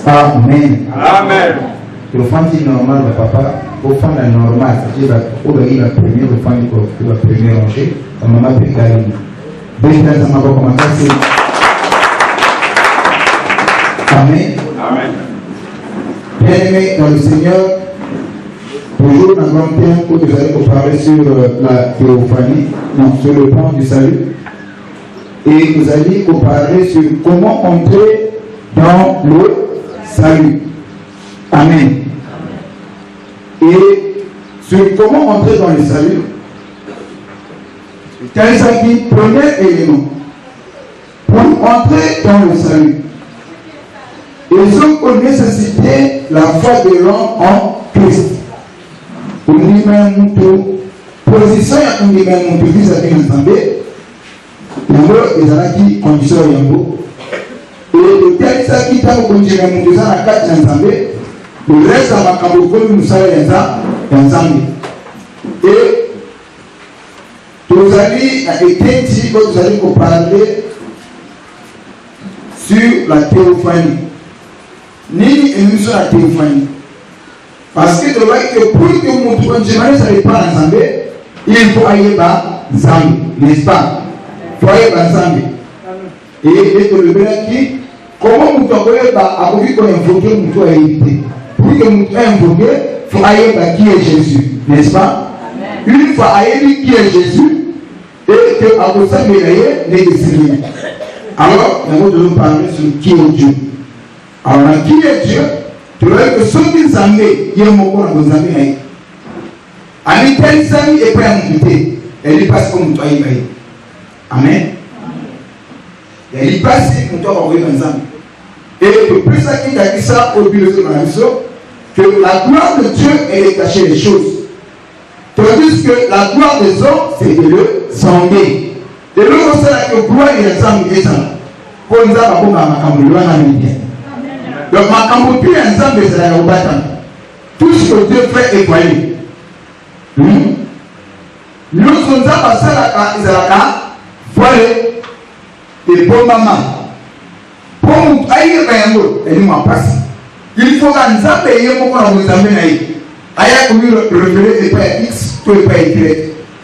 Amen. Amen. Le famille normal, le papa, au fond la normal, c'est-à-dire il a premier, le famille pour la première rangée, la maman peut gagner. Amen. Amen. Bien-aimés dans le Seigneur, toujours dans grand temps où vous allez vous parler sur la théophanie, non, sur le plan du salut. Et vous allez vous parler sur comment entrer dans le salut. Amen. Et sur comment entrer dans le salut, quel est le premier élément pour entrer dans le salut? Ils ont nécessité la foi de l'homme en Christ. Pour nous même tout position à nous même tout qui s'est ensemble. Nous les alaki condition yambo. Et le tel ça qui t'a conduit à nous ça la quatre ensemble. Le reste à ma cambo comme nous savons ensemble. Et vous allez été dit que vous allez vous parler sur la théophanie. Ni émission la théophanie. Parce que de là que pour que mon tour de ça n'est pas ensemble, il faut aller bas ensemble, n'est-ce pas? Il faut aller bas ensemble. Et que le bien qui, comment nous devons aller bas, à vous qu'on invoque mon tour à éviter. Pour que nous invoquer, il faut aller bas qui est Jésus, n'est-ce pas? Une fois aller qui est Jésus, et que à vous ça les désigner. Alors, nous devons parler sur qui est Dieu. Alors, qui est Dieu? Tu vois que ceux qui s'en met, il y a un mot dans vos amis. Ami tel sami est prêt à monter. Elle y passe comme toi. Amen. Elle y passe comme toi dans les amis. Et le plus ça qui a dit ça au bureau de la mission, que la gloire de Dieu, elle est cachée les choses. Tandis que la gloire des hommes, c'est de le sanger. De l'autre, c'est la gloire et les hommes et les hommes. Pour nous avoir ma camouloua dans le bien. Donc, ma camouloua et les hommes, c'est la bataille. Tout ce que Dieu fait est voyé. Nous sommes passés à la voilé et pour maman. Pour nous, il faut que nous payions pour nous amener. Aya comme le révélé est pas X, tout est pas Y.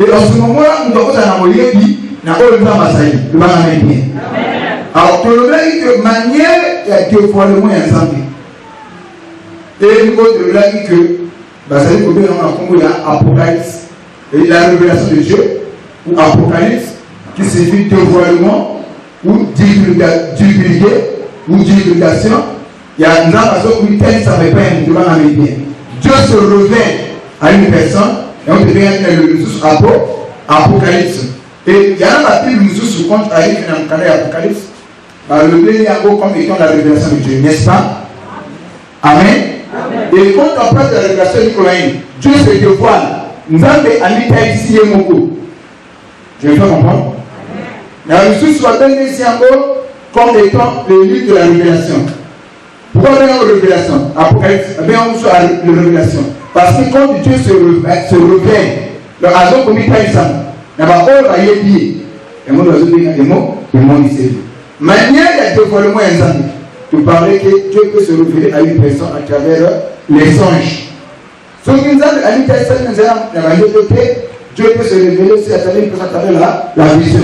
Et en ce moment-là, nous devons envoyer qui n'a pas le temps à salir. Le mal à bien. Alors, pour le dire que manière, il y a deux fois le moins ensemble. Et nous devons dire que, ça veut dire qu'on a Apocalypse, et la révélation de Dieu, ou Apocalypse, qui signifie deux fois le moins, ou divulguer, ou divulgation. Il y a une façon où il ça ne va pas être le mal à bien. Dieu se révèle à une personne et on devient le ressource Apocalypse. Et il y a la Bible nous compte à Apocalypse. Le bénéago comme étant la révélation de Dieu, n'est-ce pas? Amen. Et quand on parle de la révélation du Coran, Dieu se dévoile. Nous avons habité ici et mon coup. Je vais faire comprendre. La ressource soit donnée ici encore comme étant le livre de la révélation. Pourquoi on est en révélation? Apocalypse, bien on soit la révélation. Parce que quand Dieu se révèle, le hasard comme il y a eu ça, il y a pas de yébi. Et moi, je dis des mots, et moi, il sait. Manière de dévoilement ensemble, de parler que Dieu peut se révéler à une personne à travers les anges. Ce qui nous a dit à une personne, Dieu peut se révéler aussi à travers une personne à travers la vision.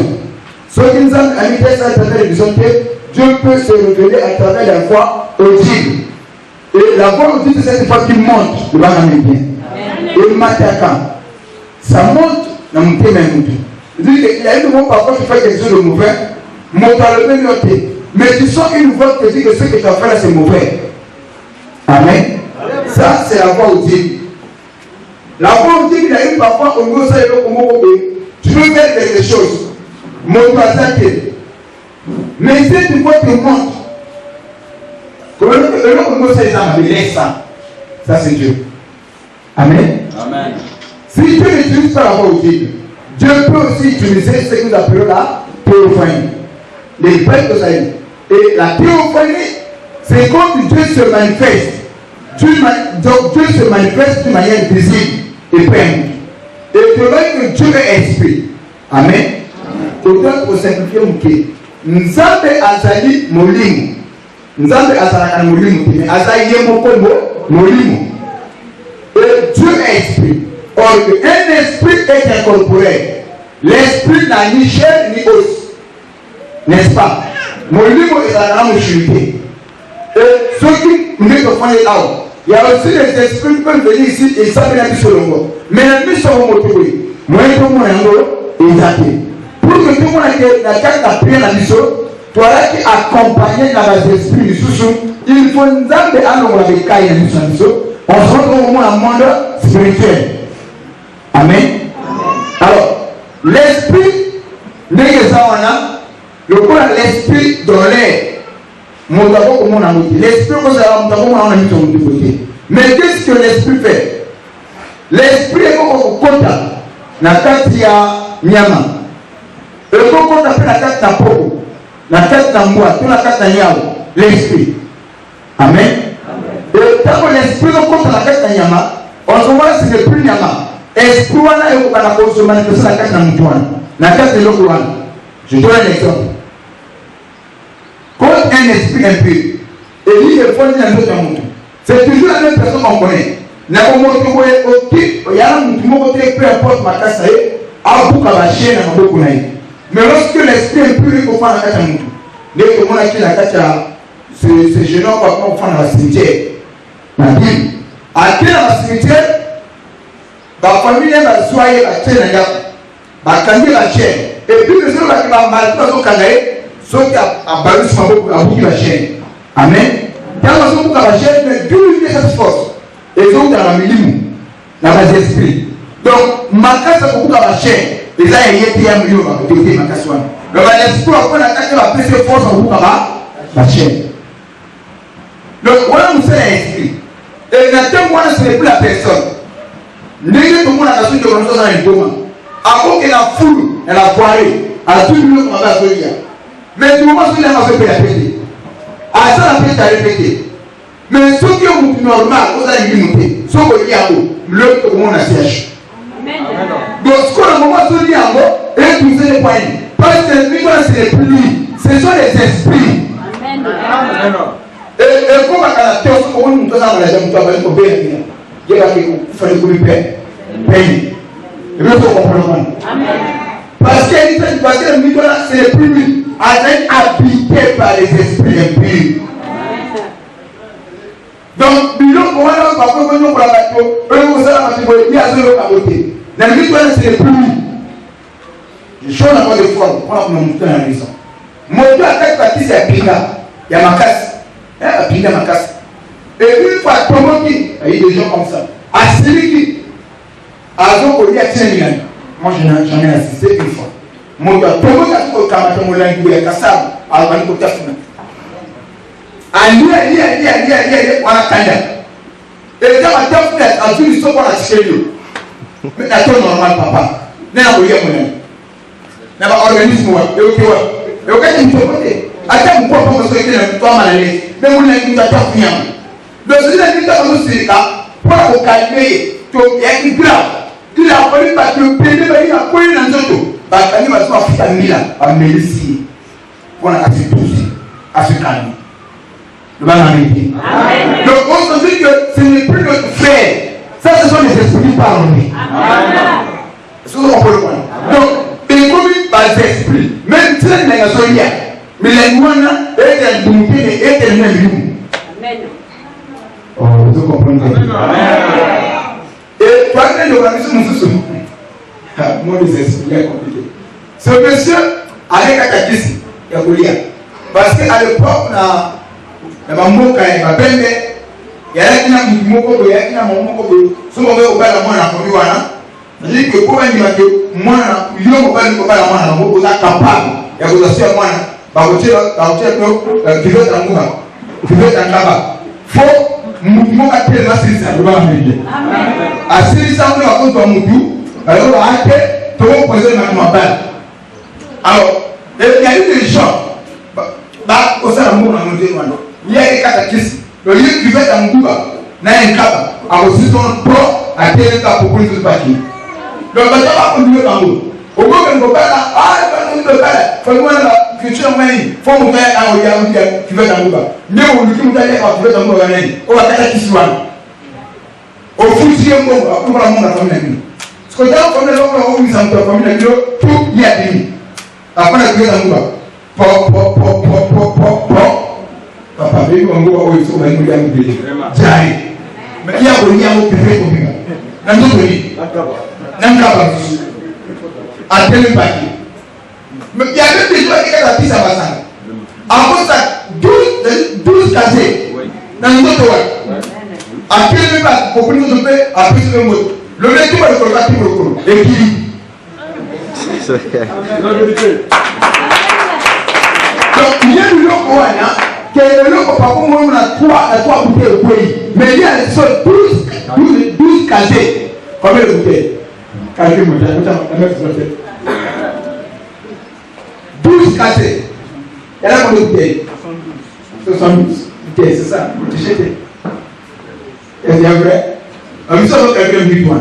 Ce qui nous a dit à une personne à travers la vision, Dieu peut se révéler à travers la voix audible. Et la voix audible, c'est cette voix qui monte, le bas bien. Et le matin, ça monte dans mon pied même. Il y a une voix parfois qui fait quelque chose de mauvais, mentalement noté. Mais tu sens une voix qui dit que ce que tu as fait là, c'est mauvais. Amen. Ça, c'est la voix audible. La voix audible, il y a une parfois au niveau ça, tu veux faire quelque chose. Mon Mais cette voix te montre que le sait ça, mais laisse ça. Ça c'est Dieu. Amen. Amen. Si Dieu n'utilise pas la voix audible, Dieu peut aussi utiliser ce que nous appelons la théophanie. Les prêtres de Saïd. Et la théophanie, c'est quand Dieu se manifeste. Donc Dieu se manifeste d'une manière visible et permanente. Et tu vois que Dieu est esprit. Amen. Autant pour simplifier mon pied. Nzambe azali molimo. Nzambe azalaka molimo. Mais azali yemokombo molimo. Et Dieu est esprit. Or, un esprit est incorporel. L'esprit n'a ni chair ni os. N'est-ce pas? Molimo est la grande chute. Et ceux qui nous font les là, il y a aussi des esprits qui peuvent venir ici et ça vient sur le monde. Mais les gens sont motivés. Moi, tout le monde est athée. Pour que tout le monde ait la carte à prier la mission, tu as qui accompagner dans les esprits sous il faut nous amener à nous avec Kaï la mission. On se retrouve au monde spirituel. Amen. Alors, l'esprit n'est pas le corps l'esprit dans l'air. L'esprit, mais qu'est-ce que l'esprit fait? L'esprit est comme kota na kati ya nyama. Et comme on appelle la kati na poko, na kati na mbwa, tout la kati na nyama, l'esprit. Amen. Et quand l'esprit est comme la kati na nyama, on se voit c'est le plus nyama. Esprit wana est comme la consommation de la kati na mtuana, na kati de l'autre. Je donne un exemple. Quand un esprit impur, et lui est fondé dans notre monde, c'est toujours la même personne qu'on connaît. N'a pas montré il y a un monde qui peu importe ma casse, à beaucoup à la chaîne à beaucoup. Mais lorsque l'esprit impur est au fond de la casse, dès que mon acquis la casse, c'est gênant quand on fait dans la cimetière. La Bible, à quel dans la cimetière, la famille va soigner la chaîne, va candier la chaîne. Et puis les gens qui vont mal faire son canal. Ceux qui ont battu son bout à boucler la chaîne. Amen. Quand on se boucle la chaîne, mais d'où vient cette force? Et donc, dans la milieu, dans les esprits. Donc, ma casse a bouclé la chaîne. Les gens ont été un milieu, on va dire ma casse. Mais l'esprit, après la casse, va presser force en boucle la chaîne. Donc, voilà où c'est l'esprit. Et maintenant, moi, ce n'est plus la personne. N'est-ce pas la personne de l'on a un domaine. Avant qu'elle a foule, elle a foiré, elle a tout le monde qu'on va faire. Mais du moment où il a fait répéter, à ça la fête à répéter. Mais ceux qui ont une normal, vous allez limiter. Ceux qui ont le monde à siège. Donc, ce qu'on a moment où il y a et tous les points. Parce que le milieu, c'est les pluies. Ce sont les esprits. Et comme à la théorie, on nous donne la jambe, on va être bien. Il y a des gens qui font payer. Et bien, vous comprenez. Parce que le milieu, c'est les pluies. Habité par les esprits impurs. Donc, on va pour la bateau, il y a zéro à côté. Dans le milieu, c'est les pluies. Je change encore de forme, on va monter dans la maison. Mon Dieu attaque la tisse à Pinga, il y a ma casse. Il y a Pinga, ma casse. Et une fois, comment il y a des gens comme ça. À celui qui a donc il y a 5 000 ans. Moi, j'en ai assisté une fois. Mon Dieu, comment il y a tout le temps, mon langue, il y a Kassab, à la Banque Tafuna. Ali, on a Kanda. Et quand on a fait, à tout le temps, on a tiré. Mais c'est normal, papa. N'est pas oublié mon ami. N'est pas organisme, et ok, et ok, tu me fais attends, mon papa, parce que tu es toi mal à l'aise. Mais mon ami, tu as pas fini. Donc, si la vie est dans le cas, pour la calmer, tu as une grave. Il a fallu que le pays il a collé dans le dos. Il va se faire famille à Mélissi. On a assez tous à se calmer. Le mal américain. Donc on se dit que ce n'est plus notre frère. Ça, ce sont les esprits parlés. Est-ce que vous comprenez? Donc, et comme les esprits, même si les négociations il y a, mais les moines, et les bouquets, et les mêmes. Oh, vous comprenez? Et toi, tu es l'organisme de ce moi, les esprits, c'est compliqué. Ce monsieur, avec un catéchisme, il y a Goliath. Parce qu'à l'époque, il y a un mot qui est belle, il y a un mot qui est un mot qui est un mot qui est un mot qui est un mot qui est un mot qui est un mot qui est un mot qui est un mot faut mouvement à tel assistant le va venir assistant on va contre mutu alors on a été tout poser maintenant balle alors il y a eu des gens bah au sein de mon amour il y a des catéchistes le lieu qui fait un mutu na un cap à aussi son pro à tel cas pour plus de parti donc on va continuer dans l'eau au moment où on va là ah on va là faut moi là futur mani faut me faire un oya qui fait un mutu mais on lui dit d'aller à trouver dans l'eau on va faire qui soit au futur on va prendre la famille parce que dans comme les gens ont mis en famille tout y a dit après la guerre dans l'eau papa bi ko ngo o so ba mu ya mu bi jai me ya ko ni amu pepe ko bi na ndo ko ni na ngaba a tele paki me ya be bi so ki ka pisa basanga a ko sa 12 casé na ndo to wa a tele pa ko ni so pe a pisa mo le mec qui va le coller pour le équilibre donc il y a du loco que le loco par contre on a trois bouteilles au pays mais il y a seuls 12 casés combien de bouteilles calcule moi la même chose 12 casés il y a combien de bouteilles 72 bouteilles c'est ça tu sais c'est vrai on nous sommes quelqu'un de toi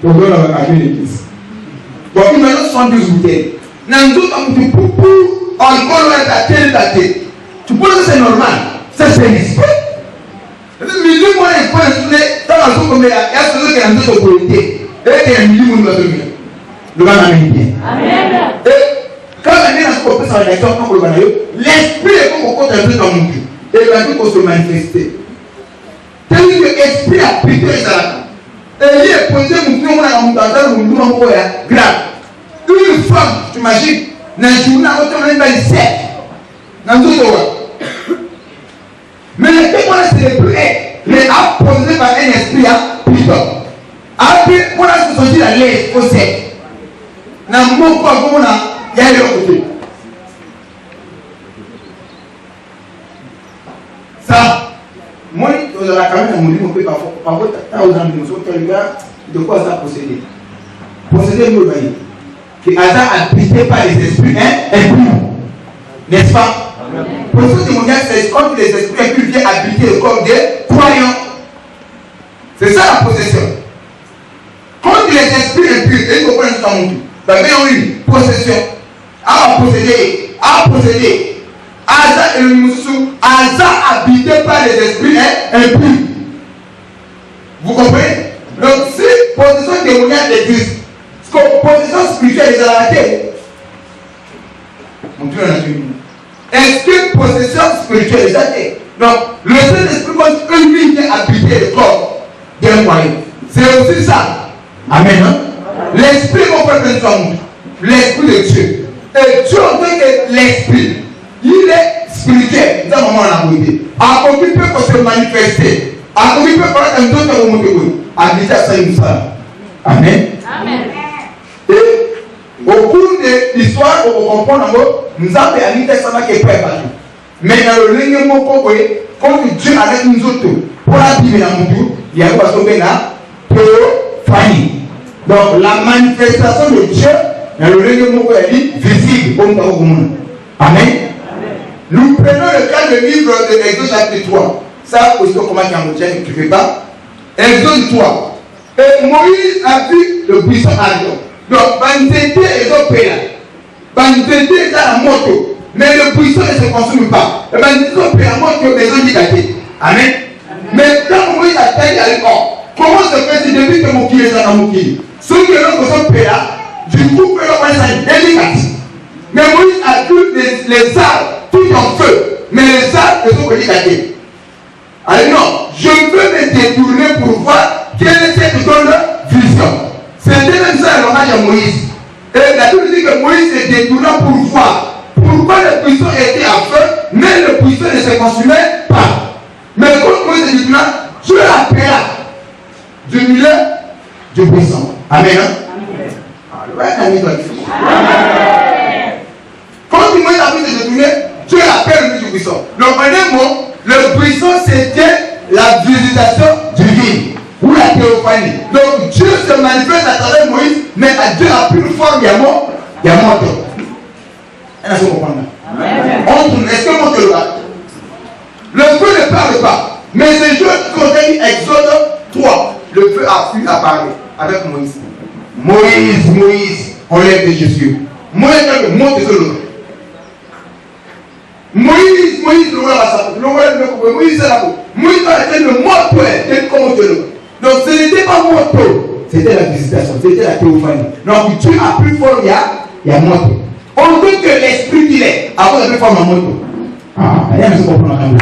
donc on va calculer les 10 bon il m'a donné 72 bouteilles Nanzo comme tu poupou encore là ta tête tu penses que c'est normal ça c'est l'esprit milieu moi il faut tourner dans la zone comme il y a ce que Nanzo te politique et que milieu nous va devenir le va m'amener bien amen et quand on est dans ce qu'on ça va comme le va l'esprit est comme au côté de ton monde et il va tout se manifester tel que l'esprit a pris ça et il est posé mon pied on a mon monde grave. Une femme, tu imagines, dans un journal, on a une belle sèche. Dans tout le mais le témoin célébré, les a posé par un esprit à plutôt. Après, on a sorti la lèvre au sec. Dans le mot quoi, on a, il y a le côté. Ça, moi, on a quand même un monument que parfois, tu as aux ambitions, tu as le gars, de quoi ça posséder. Posséder le bail. Que Adam habité par les esprits impurs. N'est-ce pas? Pour ce témoignage, c'est quand les esprits impurs viennent habiter le corps des croyants. C'est ça la possession. Quand les esprits impurs, et ils comprennent ça mon tout, on une possession. À posséder. Adam et le Moussou, Adam habité par les esprits impurs. Vous comprenez? Donc si possession témoignage existe, parce que position spirituelle est à la tête. Mon Dieu, est-ce que possession spirituelle est à la tête? Donc, le Saint-Esprit, quand lui vient habiter le corps d'un croyant, c'est aussi ça. Amen. Hein? L'Esprit, on peut prendre son monde. L'Esprit de Dieu. Et Dieu, on dit que l'Esprit, il est spirituel. Dans le moment où on a goûté. À quoi il peut se manifester. À quoi il peut parler d'un autre moment de goût. À déjà ça, il nous parle. Amen. Amen. Et au cours de l'histoire, on comprend nous avons un testament qui est prêt partout. Mais dans le ligne quand Dieu avec nous autres, pour la Bible dans mon tour, il y a une façon de théophanie. Donc la manifestation de Dieu dans le ligne elle dit visible comme dans le monde. Amen. Nous prenons le cas du livre de Exode chapitre 3. Ça, aussi, comment il y a un qui ne fait pas. Exode 3. Et Moïse a vu le buisson ardent. Donc, Banzete est au pays. Banzete est à la moto. Mais le buisson ne se consomme pas. Et Banzete est au pays, la moto, mais ils ont dit gâté. Amen. Mais quand Moïse a taillé à l'école, comment se fait-il depuis que mon pied est dans mon pied? Ceux qui ont besoin de payer, du coup, ils ont un délicat. Mais Moïse a vu les arbres tout en feu. Mais les arbres ne sont pas gâtés. Alors non, je veux me détourner pour voir quelle est cette bonne vision. C'était même ça l'hommage à Moïse. Et la Bible dit que Moïse se détourna pour voir pourquoi le buisson était à feu, mais le buisson ne se consumait pas. Mais quand Moïse se détourna, Dieu l'appela du milieu du buisson. Amen. Quand Moïse a vu se détourner, Dieu l'appelle le Tout-Puissant. Donc en un mot, le puissant c'était la visitation divine ou la théophanie. Donc Dieu se manifeste à travers Moïse, mais à Dieu a plus forme, il y a mort. Est-ce que vous comprenez? Est-ce que vous comprenez? Le feu ne parle pas. Mais c'est juste qu'on a dit Exode 3. Le feu a pu apparaître avec Moïse. Moïse, enlève de Jésus. Moïse, le mot poète, comment Dieu le. Donc ce n'était pas moto, c'était la visitation, c'était la théophanie. Donc Dieu a plus fort, il y a moto. On veut que l'esprit qu'il est, avant de plus fort, ma moto. Il y a un comprendre.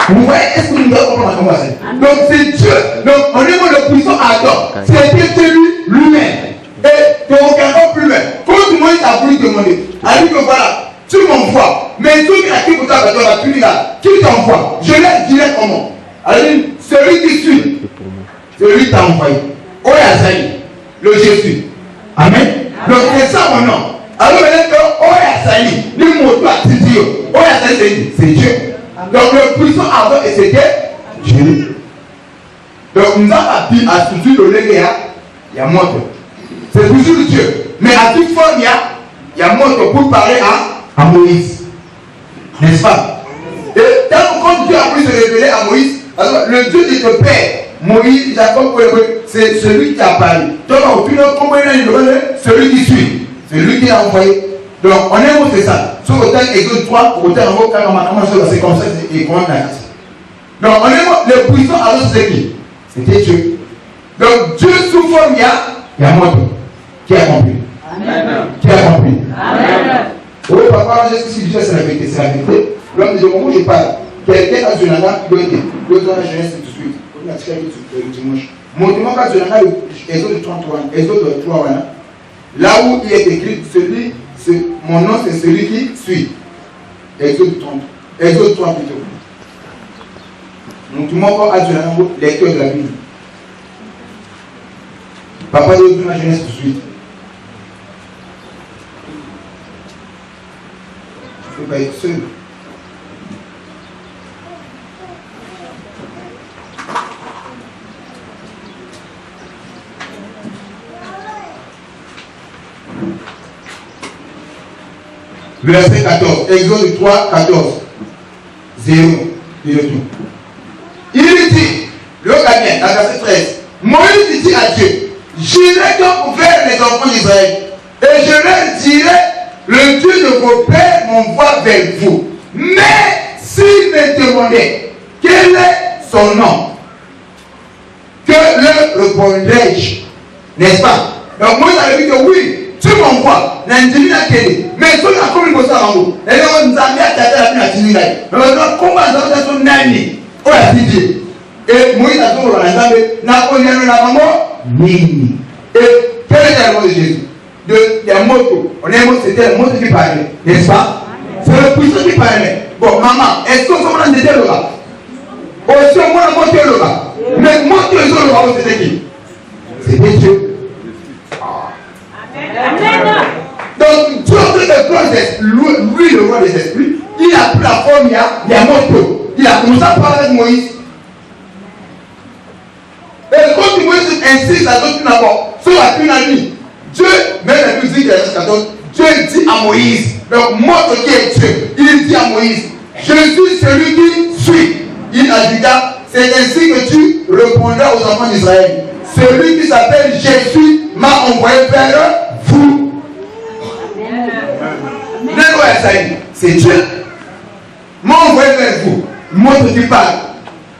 Vous voyez, est-ce que nous devons comprendre comment c'est? Donc c'est Dieu. Donc on est le puissant Adam. C'était lui-même. Et que aucun homme plus même. Quand Moïse a voulu demander, a dit que voilà, tu m'envoies. Mais tout qui a qui pour toi, tu dis là, qui t'envoie? Je l'ai direct comment? Elle dit, celui qui suit, celui qui t'a envoyé. Oyazaï, le Jésus. Amen. Donc c'est ça mon nom. Alors maintenant, Oyazaï, lui mon toi, c'est Dieu. Oyazaï, c'est Dieu. Donc le puissant avant, et c'était Dieu. Donc nous avons dit à toujours le il y a mort. C'est toujours Dieu. Mais à toute forme, il y a mort pour parler à Moïse. N'est-ce pas? Et quand Dieu a pu se révéler à Moïse, alors le Dieu de ton père, Moïse, Jacob, c'est celui qui a parlé. Donc, celui qui suit, celui qui a envoyé. Donc, on est où c'est ça? Sur le terme Exode 3, au terme c'est comme ça, et comment on a dit. Donc, on est où le puissant, alors c'est qui? C'était Dieu. Donc, Dieu sous forme, il y a moi. Qui a compris? Amen. Qui a compris? Amen. Oui, papa, je sais que c'est la vérité, c'est la vérité. L'homme du moment où je parle, quelqu'un a Zonana, il doit être. Il doit être jeunesse tout de suite. On a tiré le dimanche. Montre-moi quand Zonana, Exode 33, Exode 3, là où il est écrit, mon nom c'est celui qui suit. Exode 30, Exode 3 plutôt. Montre-moi quand à Zonana, lecteur de la Bible. Papa doit être la jeunesse tout de suite. Je ne peux pas être seul. Verset 14, Exode 3, 14. 0. Il dit, le gagnant, dans verset 13, Moïse dit à Dieu, j'irai donc vers les enfants d'Israël, et je leur dirai, le Dieu de vos pères m'envoie vers vous. Mais s'ils me demandaient quel est son nom, que leur répondrai-je? N'est-ce pas? Donc Moïse a dit que oui, tu m'envoies. Mais si on a comme une bossa en haut, et on nous a mis à tâter la Tunisie. Mais maintenant, comment nous avons son nani? On a dit. Et Moïse a dit, n'a pas Nini. Et quel était le mot de Jésus? Des motos. On est mot, c'était le mot qui parlait. N'est-ce pas? C'est le puissant qui parlait. Bon, maman, est-ce qu'on s'en était là? Aussi, on a monté là. Mais monter le là, c'était qui? C'était Dieu. Amen. Donc, Dieu de process, lui, le roi des esprits, il a pris la forme, il y a moto. Il a commencé à parler avec Moïse. Et quand Moïse insiste à d'autres d'abord, sur la punanie, Dieu, même la musique de verset 14, Dieu dit à Moïse, donc moi qui est Dieu, il dit à Moïse, je suis celui qui suit. Il ajouta, c'est ainsi que tu répondras aux enfants d'Israël. Celui qui s'appelle Jésus m'a envoyé vers vous. C'est Dieu. M'a envoyé vers vous. Moi qui parle.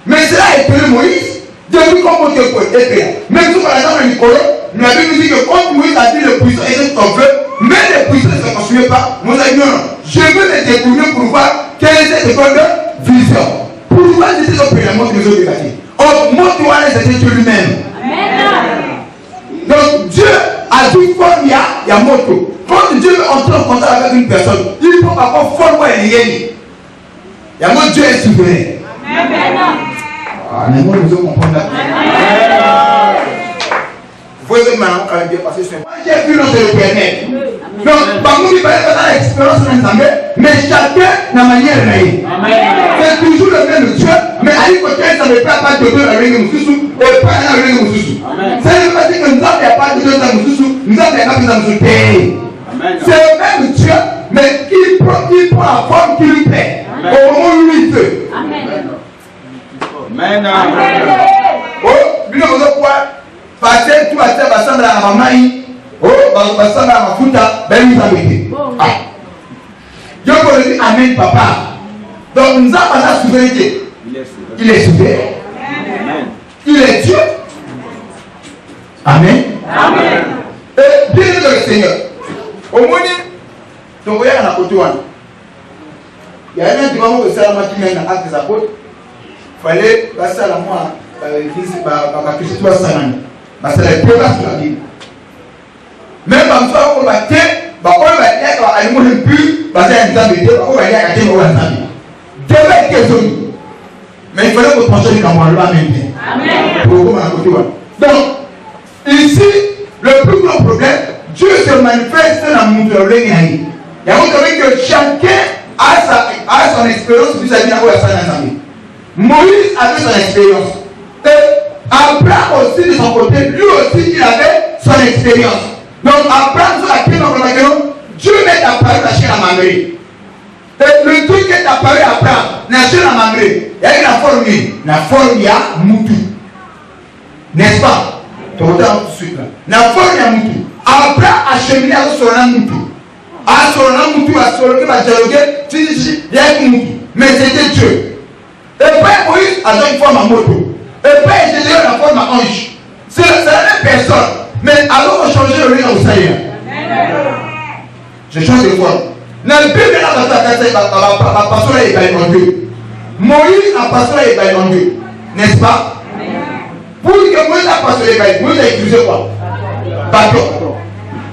Mais cela a été Moïse. Depuis qu'on peut écrire. Même si par exemple Nicolas, nous avons dit que quand Moïse a dit le puissant était ton feu, mais le puissant ne se construisait pas. Moïse a dit non, je veux me découvrir pour voir quelle était l'école de vision. Pour voir si c'était le premièrement que nous avons débattu. Or, moi qui vois c'était Dieu lui-même. Donc Dieu a dit forme, il y a moto. Quand Dieu entre en contact avec une personne, il faut avoir forme ou il y a mon Dieu est souverain. Mais moi, nous devons comprendre la Vous êtes maintenant quand même bien passé sur moi. J'ai vu notre éternel. Donc, parmi les expériences dans l'Assemblée, mais chacun n'a manière de naïf. C'est toujours le même Dieu, mais à l'époque, ça ne peut pas de Dieu avec nous sous, et pas avec nous sous. Ça ne veut pas dire que nous n'avons pas de Dieu dans nous sous, nous n'avons pas besoin de nous payer. C'est le même Dieu, mais qui prend la forme qui lui plaît, au moment où lui veut. Amen. Oh, bien vous avez quoi? Passer tout à terre, passer dans la maman. Oh, passer dans la mafuta, ben nous avons ah. Dieu vous dit Amen, papa. Donc nous avons la souveraineté. Il est souverain. Il est Dieu. Amen. Amen. Et bien le Seigneur. Au moins, donc vous voyez à la côté. Il y a un dimanche où ça m'a dit qu'il y a un acte des apôtres. Il fallait passer à la moi. Même quand on va mais il fallait que vous penchiez comme moi là même. Donc, ici, le plus gros problème, Dieu se manifeste dans mon problème. Il y a que chacun a son expérience vis-à-vis de la vie. Moïse avait son expérience. Et Abraham aussi de son côté, lui aussi il avait son expérience. Donc Abraham sur la clé dans le Dieu est apparu dans la mamrie. Et le truc qui est apparu à Abraham, dans la mamrie, il y a une forme, il y a Moutou. N'est-ce pas? Tu regardes tout de suite là. La forme il y a Moutou. Abraham a cheminé avec son Moutou. À son Moutou, à son Moutou, à dialoguer, il y a une Moutou. Mais c'était Dieu. Et puis Moïse a donné une forme à moto. Et puis Jésus a la forme à ange. C'est la même personne. Mais alors on change le rien au Seigneur. Je change de forme. Dans le Bible, la passion est en Dieu. Moïse a passion est en Dieu. N'est-ce pas? Pour que Moïse a passion est Moïse a utilisé quoi? Bateau.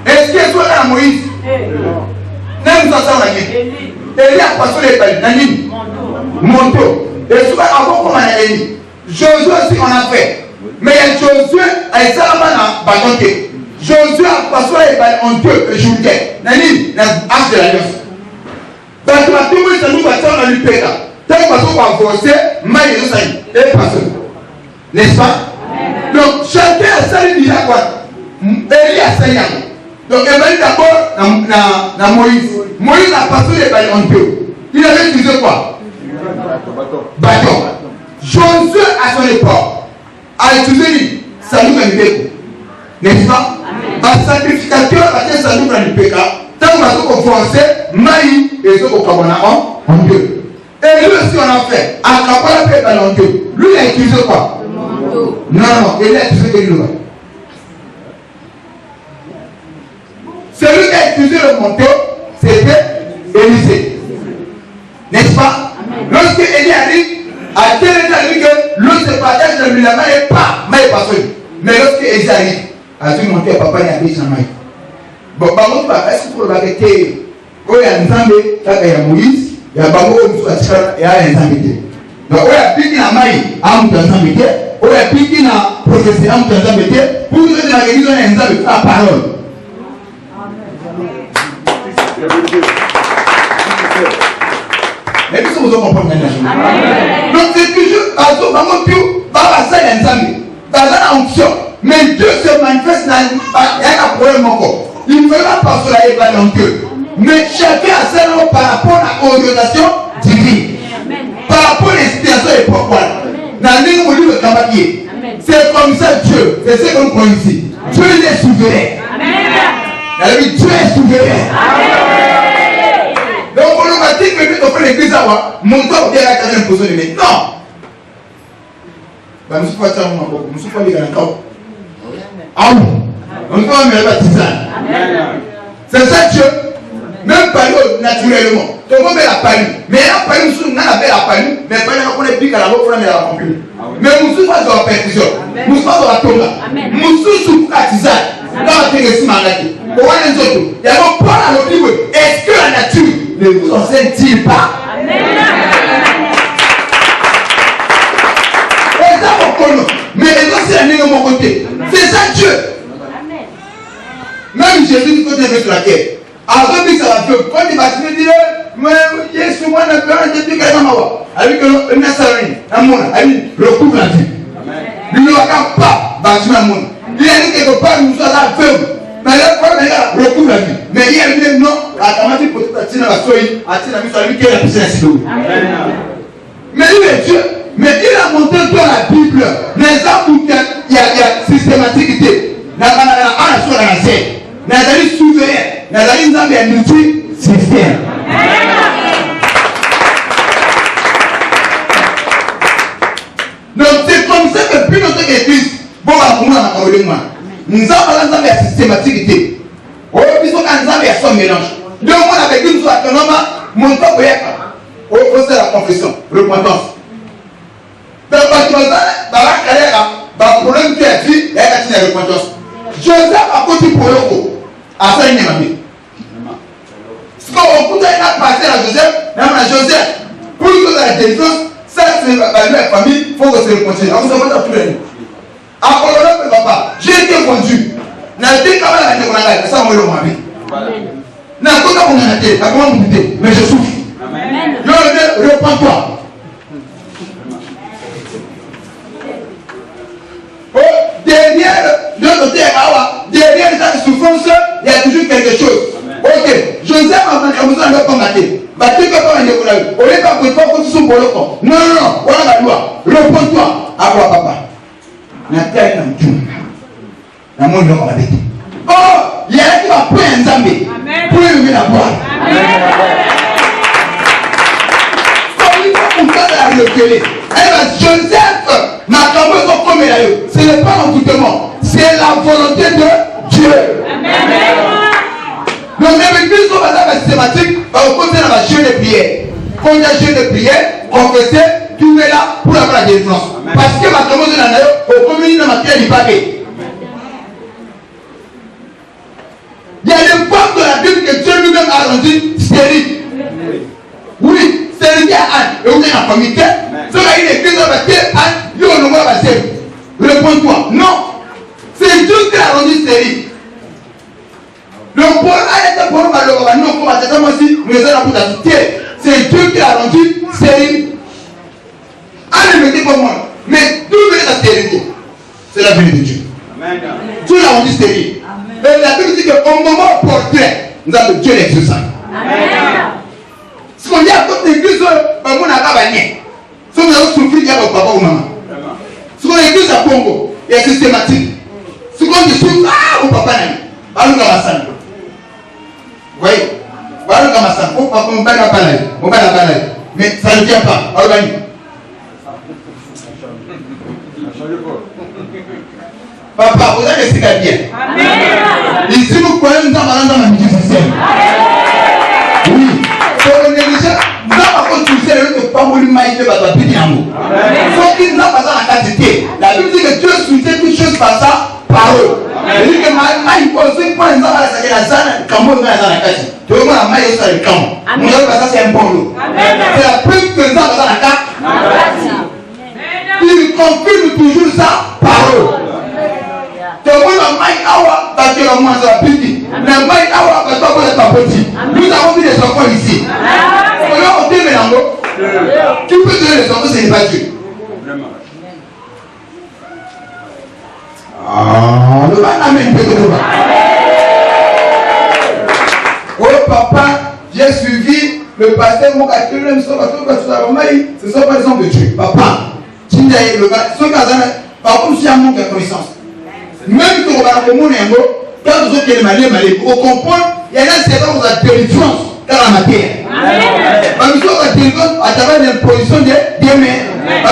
Est-ce que soit là Moïse? Même ça, on a dit. Élie a passion est Nani? Manteau. Et souvent, avant qu'on a dit, Josué aussi on a fait. Mais Josué a été là bas Josué a passé en Dieu le jour Nani, l'arche de l'alliance. Donc, tout le monde s'est nous battu dans le pays. Tant qu'on va avancer, mais il est passé. N'est-ce pas? Donc, chacun a sali déjà quoi? Élie a sali. Donc, il va d'abord dans Moïse. Moïse a passé en Dieu. Il avait utilisé quoi? Bâton. Josué à son époque a utilisé salut dans le péché. N'est-ce pas? Un sacrificateur a été salut dans le péché. Tant qu'on va commencer, Maï et ce qu'on va en Dieu. Et lui aussi on a fait. À Kabbalah péché en Dieu. Lui il a utilisé quoi? Non, il a utilisé que lui. Celui qui a utilisé le manteau, c'était Élisée. N'est-ce pas? Lorsque Élie arrive, à tel état que l'eau se partage dans la main et pas, mais pas seul. Mais lorsque Élie arrive, à ce moment là papa y a des main. Bon, par contre, est-ce que pour la vérité, quand il y a un Zambé, il y a Moïse, il y a Bango, il y a un Zambé. Donc, il y a piqué la main, il y a un Zambé. Il y a piqué la prophétie, il y a un Zambé. Pour que la réunion ait un Zambé, la parole. Mais puis, vous comprenez maintenant. Donc, c'est toujours à ce moment où ça y a un Zambé. Dans la onction. Mais Dieu se manifeste dans un problème encore. Il ne fait pas passer la évaluation en Dieu. Mais chacun a ses noms par rapport à l'orientation divine. Par rapport à l'inspiration et pourquoi. Dans le livre de Kabbalah, c'est comme ça Dieu. C'est ce qu'on connaît ici. Dieu il est souverain. Dans la vie, Dieu est souverain. Donc on va dire que nous offrons l'église à moi. Mon corps vient à la carrière de poser les mains. Non. Nous ne sommes pas les gars. Ah oui. On ne peut pas me baptiser. C'est ça Dieu. Même par naturellement. Tout le monde a palu. Mais il y a palu, nous avons la palu. Mais pas qu'on est piqué à la boue pour la mettre à la complément. Mais nous sommes pas dans la percussion. Nous sommes pas dans la tombe. Nous sommes sous la tisane. Dans la thérésie malade. Pour voir les autres. Il y a un point à l'autre niveau. Est-ce que la nature ne vous enseigne-t-il pas? Mais les autres, c'est la ligne de mon côté. C'est ça Dieu. Jésus quand il est sur la terre. Avant que ça va faire, quand il va se dire, mais Jésus, moi, je ne peux pas dire que je vais m'avoir. Avec le Nassarine, recouvre la vie. Il ne va pas bâtir le monde. Il a dit quelque part, nous sommes là, faible. Mais là, recouvre la vie. Mais il a dit non, la camarade peut être attirée à la soie, attirée à la mise qui est la piscine à Silo. Mais il est Dieu. Mais il a montré dans la Bible les gens où il y a systématicité. Dans la scène. Dans la souverain. Dans la multi-système. Donc c'est comme ça que plus notre église, bon, nous avons la systématicité. Oh, ils sont en son mélange. Deux mois avec une soit autonome, mon temps pour c'est la confession, repentance. Donc, dans la carrière, le problème qui est dit, il y a la repentance. Joseph a côté pour le coup, à ça il n'y a pas. Ce qu'on a passé à Joseph, pour que la défense, ça c'est la famille, il faut que c'est le continuer. On se voit dans tous les noms. Après le papa, j'ai été conduit. N'a été quand même la déconnaille, ça on le voit bien. N'a pas qu'on a été, mais je souffre. Je repends-toi. Derrière cette souffrance, il y a toujours quelque chose. Ok, Joseph a fait comme ça, il ne va pas mater. Battez que pas un décollage. On n'est pas pour toi que tu sois pour le corps. Non, voilà la loi. Repends-toi. À quoi, papa? La terre est en tout. La monde ne va pas bêter. Oh, il y a un qui va prendre un zambé. Pour lui la boire. Comme il faut qu'on fasse la télé. Joseph, ma campagne sont comme elle a eu. Ce n'est pas l'envoûtement, c'est la volonté de Dieu. Donc, même plus qu'on va faire la systématique, va vous poser dans la jeûne de prière. Quand il y a jeûne de prière, confesser, tout est là pour avoir la délivrance. Parce que ma campagne est là, au communisme, dans ma terre, il pas fait. Il y a des femmes de la Bible que Dieu lui-même a rendu stériles. Oui, stérilité à Anne. Et vous êtes en famille. Ce qu'il y a une église dans la terre, Anne, il y a un nombre à faire. Réponds-toi. Non. C'est Dieu qui l'a rendu stérile. Le pauvre a été pour nous, non, comme à cette fois-ci, nous sommes là pour la terre. C'est Dieu qui l'a rendu stérile. Anne ne mettait pas moi. Mais d'où venait la stérilité? C'est la venue de Dieu. Dieu l'a rendu stérile. Et la Bible dit qu'au moment portrait, nous avons Dieu l'exaucé. Ce qu'on dit à toute l'église, on n'a pas gagné. Si vous avez souffert, il y a votre papa ou maman. Ce qu'on église à Congo, il y a systématique. Ce qu'on dit, ah, mon papa n'a pas le Kamasan. Vous voyez? Pas le Kamasan. Mon papa n'a pas la mais ça ne vient pas. Papa, vous avez laissé la bien. Ici, vous croyez nous avons dans la système. Oui. Pour le négliger, nous avons continué de pas mourir maïté par la petite amour. Sauf qu'il n'a pas la quantité. La Bible dit que Dieu soutient toute chose par sa parole. Il dit que maï pose pas les gens à la zone, comme on a dans la case. Tout le monde a maï au sol du camp. Nous avons pas ça, c'est un bon lot. C'est la preuve que nous avons dans la case. Il confirme toujours sa parole. Tout le monde a maï awa, parce que le monde a petit. Mais maï awa, parce que le monde est pas petit. Nous avons vu des enfants ici. Qui peut donner les enfants, ce n'est pas Dieu. Le amen. Oh papa, j'ai suivi le pasteur Mokatou, ce ne sont pas les hommes de Dieu. Papa, ceux qui par contre, si un manque de connaissance. Même si on va au monde, quand vous êtes malé, vous comprenez, il y a un certain nombre de délivrance dans la matière. Nous sommes à délivrance à travers l'imposition des mains.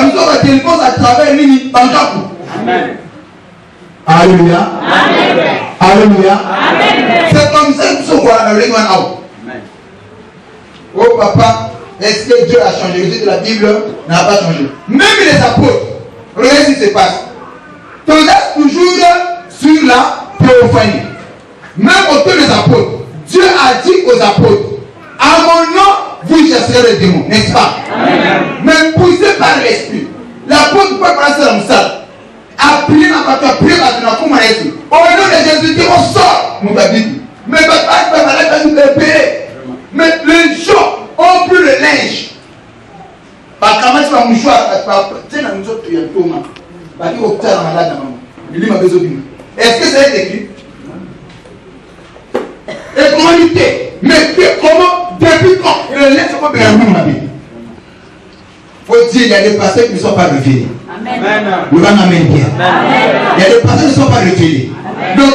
Nous sommes à délivrance à travers l'île Bankaku. Alléluia. Alléluia. C'est comme ça que nous sommes à la oh papa, est-ce que Dieu a changé? Le Dieu de la Bible n'a pas changé. Même les apôtres, regardez ce qui se passe. Tu restes toujours sur la théophanie. Même autour des apôtres, Dieu a dit aux apôtres, à mon nom, vous chasserez les démons, n'est-ce pas? Mais poussé par l'esprit. L'apôtre peut passer comme ça. Appuyer dans votre prière, au nom de Jésus, on sort. Mon David, Par contre, tu vas mouchoir, tu as un autre qui est un Thomas. Parce qu'il faut que tu aies un malade à maman. Il dit ma besoin. Est-ce que ça est écrit? Et comment il était? Mais comment? Depuis quand? Il ne laisse pas bien ma vie. Il faut dire, il y a des pasteurs qui ne sont pas révélés. Amen. Le vent amène bien. Il y a des pasteurs qui ne sont pas révélés. Donc,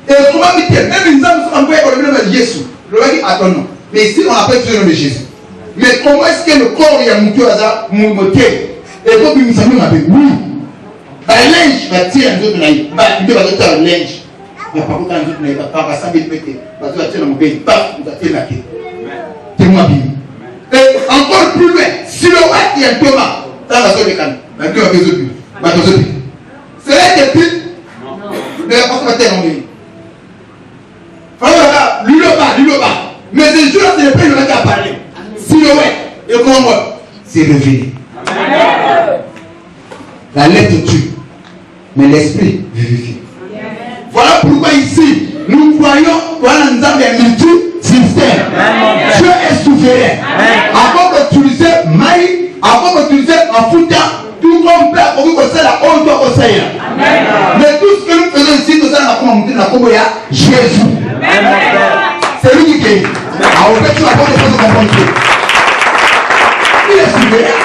et comment il était? Même les hommes sont envoyés pour le nom de Jésus. Le vent dit, attends, non. Mais ici, on appelle tout le nom de Jésus. Mais comment est-ce que le corps il y a monté au hasard, monté? Et quand il nous a dit, oui. Le linge va tirer un autre naïf. Il va dire un linge. Il n'y a pas beaucoup d'un autre naïf. Il va s'en mettre. Il va tirer dans mon pays. Paf, il va tirer la queue. Témoin bien. Et encore plus loin, si le roi qui est un Thomas, dans la zone de Cannes, il va faire des autres. C'est là que tu. Ne va pas se mettre en ligne. Voilà, lui le bas. Mais ce jour-là, c'est le père qui a parlé. Si le roi, et comment moi, c'est révélé. La lettre tue, mais l'esprit vérifie. Voilà pourquoi ici, nous croyons voilà nous avons un multi-système. Dieu est souverain. Avant d'utiliser maïs, avant d'utiliser un fouta, tout comme père, pour que c'est la honte doit conseiller. Mais tout ce que nous faisons ici, nous allons monter la communauté Jésus. C'est lui qui gagne. Alors, en fait, tu vas pas te comprendre. Il est souverain.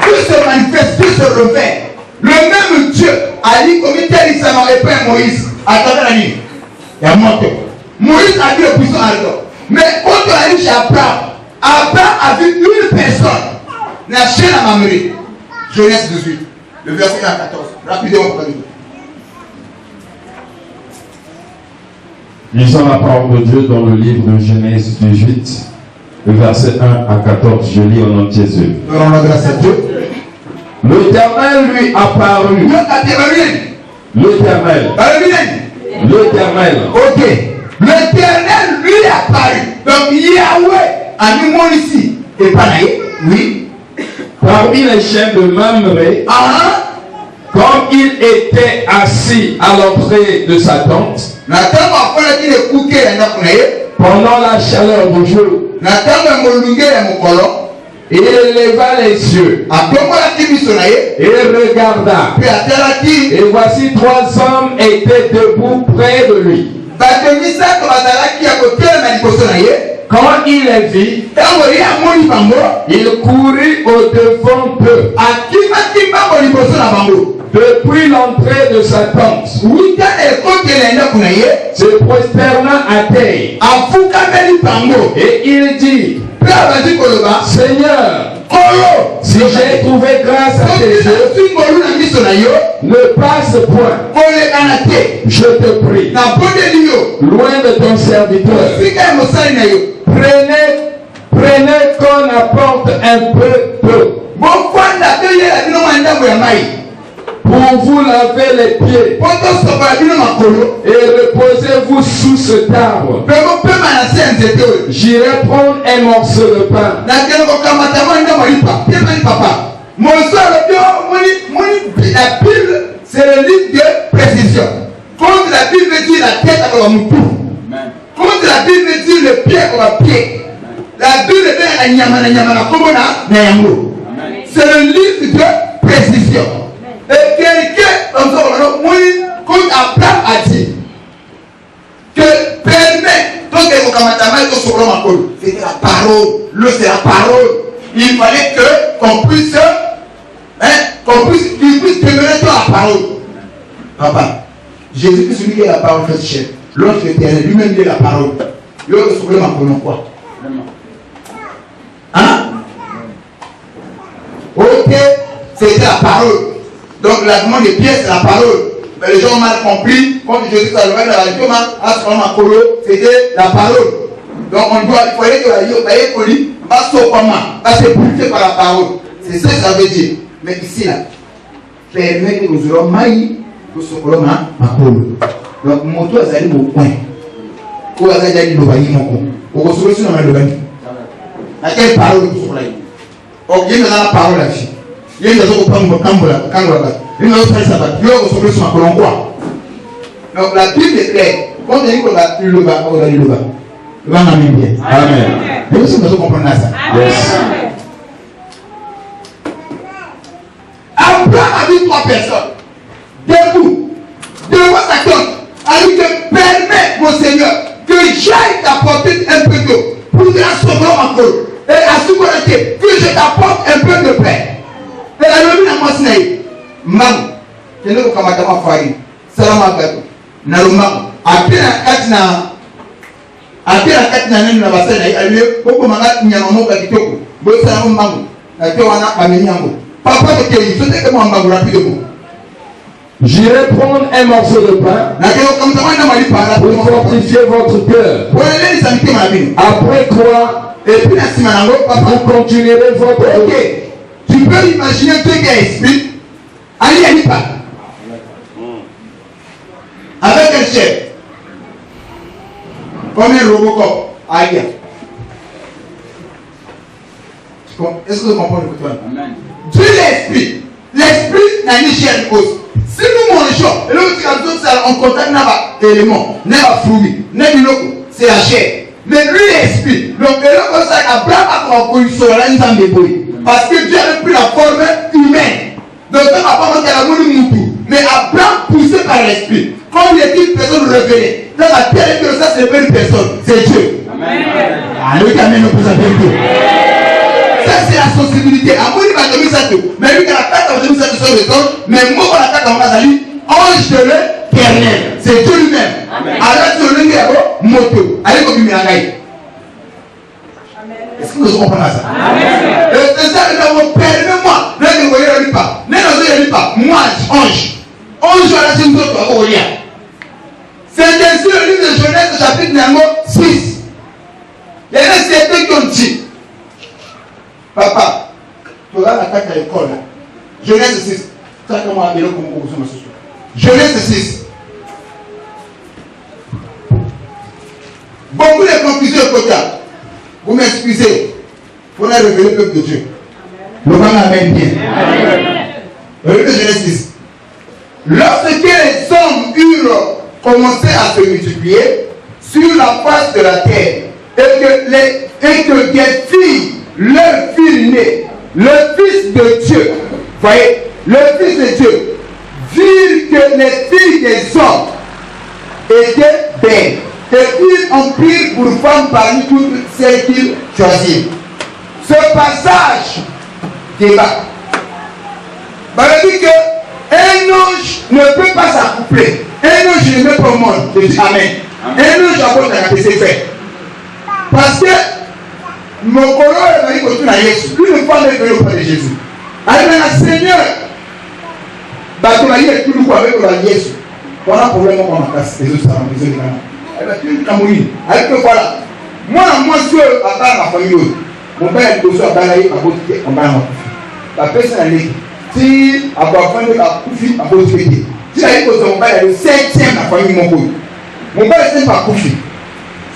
Dieu se manifeste, Dieu se revêt. Le même Dieu a dit comme tel Israël et Père Moïse à travers la nuit. Il y a monté. Moïse a vu le puissant ardent. Mais quand on a dit chez Abraham, Abraham a vu une personne nager la Mamré. Genèse 18, le verset 1 à 14. Rapidement, pour nous. Lisons la parole de Dieu dans le livre de Genèse 18, le verset 1 à 14. Je lis au nom de Jésus. Nous rendons grâce à Dieu. L'Éternel lui apparut. L'Éternel. Ok. L'Éternel lui apparut. Donc Yahweh a mis mon ici. Et pas là. Oui. Parmi les chaînes de Mamré, comme il était assis à l'entrée de sa tente, pendant la chaleur du jour, il leva les yeux et regarda. Et voici 3 hommes étaient debout près de lui. Quand il les vit, il courut au-devant d'eux, depuis l'entrée de sa tente, se prosterna à terre, et il dit, Seigneur, si j'ai trouvé grâce à tes yeux, ne passe point, je te prie, loin de ton serviteur. Prenez qu'on apporte un peu d'eau pour vous laver les pieds et reposez-vous sous cet arbre. J'irai prendre un morceau de pain. La Bible, c'est le livre de précision. Quand la Bible dit la tête à mon cou, quand la Bible dit le pied à pied, la Bible dit c'est le livre de précision. Et quelqu'un, quand Abraham a dit que permet, donc c'était la parole, c'est la parole. Il fallait qu'on puisse, qu'il puisse demeurer dans la parole. Papa, Jésus Christ, celui qui est la parole fait chair. L'autre éternel, lui-même il est la parole. L'autre se problème en quoi? Hein? Ok, c'était la parole. Donc la demande des pièces, c'est la parole. Mais les gens ont mal compris. Quand Jésus Christ a levé la religion, c'était la parole. Donc il fallait que la religion va se purifier par la parole. C'est ça que ça veut dire. Mais ici, là, permet que nous aurons maïs pour ce problème à Polo. Donc, mon toit, ça dit au coin. Où est-ce que j'ai dit le bailli, mon coin? Au recevoir sur le bailli. À quelle parole vous soyez? Ok, il y a la parole là-dessus. Il y a des autres qui ont il y a autre ça va. Il y a autre chose sur le quoi. Donc, la Bible est claire. Quand on dit qu'on va le bas, on va le bas. Le bas n'a bien. Amen. Mais aussi, nous devons comprendre ça. Yes. choisi 3 personnes. Debout, devant sa tente. Alors que permets, mon Seigneur, que j'aille t'apporter un peu d'eau pour te la sauver encore. Et à ce moment-là, que je t'apporte un peu de paix. Et la loi n'a pas signé. Maman, je ne sais pas comment faire. Salam alaikum. Nalumam. Après la katina na basana aliyo boko manga nyama moka kitoko. Bo salam mangu. Na te wana amenyango. Papa te kei, je te comment mangu rapidement. J'irai prendre un morceau de pain pour fortifier votre cœur. Après quoi, vous continuerez votre route. Tu peux imaginer Dieu qui est esprit. Allez, pas. Avec un chef. Comme un Robocop. Aïe. Est-ce que vous comprenez le côté? Dieu est esprit. L'esprit n'a ni chair ni os. Si nous mangeons, et là on contacte nos éléments, nos fruits, nos biloko, c'est la chair. Mais lui l'esprit. Donc comme ça, Abraham a compris sur la parce que Dieu avait pris la forme humaine. Donc on n'a pas monté la moule moutou. Mais Abraham poussé par l'esprit. Comme il est une personne révélée. Dans la terre que ça c'est une personne, c'est Dieu. Amen. Alléluia, amen, nous Dieu. Ça c'est la sensibilité. Amour va donner ça tout. Mais lui qui a la carte va donner ça tout sur le sol. Mais moi qui a la carte on va salir. Ange de l'éternel. C'est Dieu lui-même. Alors sur le niveau moto. Allez comme il m'a gagné. Est-ce que vous comprenez ça? Et c'est ça que nous permettez-moi. Ne voyez pas. Ne voyez pas. Moi, ange. Ange voilà c'est une autre à rien. C'est ainsi le livre de Genèse chapitre numéro 6. Il y a des certains qui ont dit. Papa, tu auras l'attaque à l'école. Genèse 6. Ça, comment on a comme Genèse 6. Beaucoup de confusion au côté. Vous m'excusez. Pour la révéler le peuple de Dieu. Le vent amène bien. Regardez Genèse 6. Lorsque les hommes eurent commencé à se multiplier sur la face de la terre, et que des filles, leur fils né, le fils de Dieu, voyez, le fils de Dieu, virent que les filles des hommes étaient belles, et ils en prirent pour femmes parmi toutes celles qu'ils choisirent. Ce passage débat. Ça veut dire qu'un ange ne peut pas s'accoupler. Un ange ne met pas au monde. Je dis Amen. Un ange a beau t'accoupler, c'est fait. Parce que mon colo est venu contre Jésus. Une femme est venue auprès de Jésus. Alors, Seigneur, tu vas dire tout le coup avec Jésus. Voilà le problème qu'on a cassé. Les autres, ça va me dire. Alors que voilà. Moi, je suis à ma famille. Mon père est aussi à Balaï, à Botiquet, en Balaï. La personne a dit si à Boafane, à Koufi, à Botiquet. Si la vie de mon père est le 7e à la famille, mon père est pas Koufi.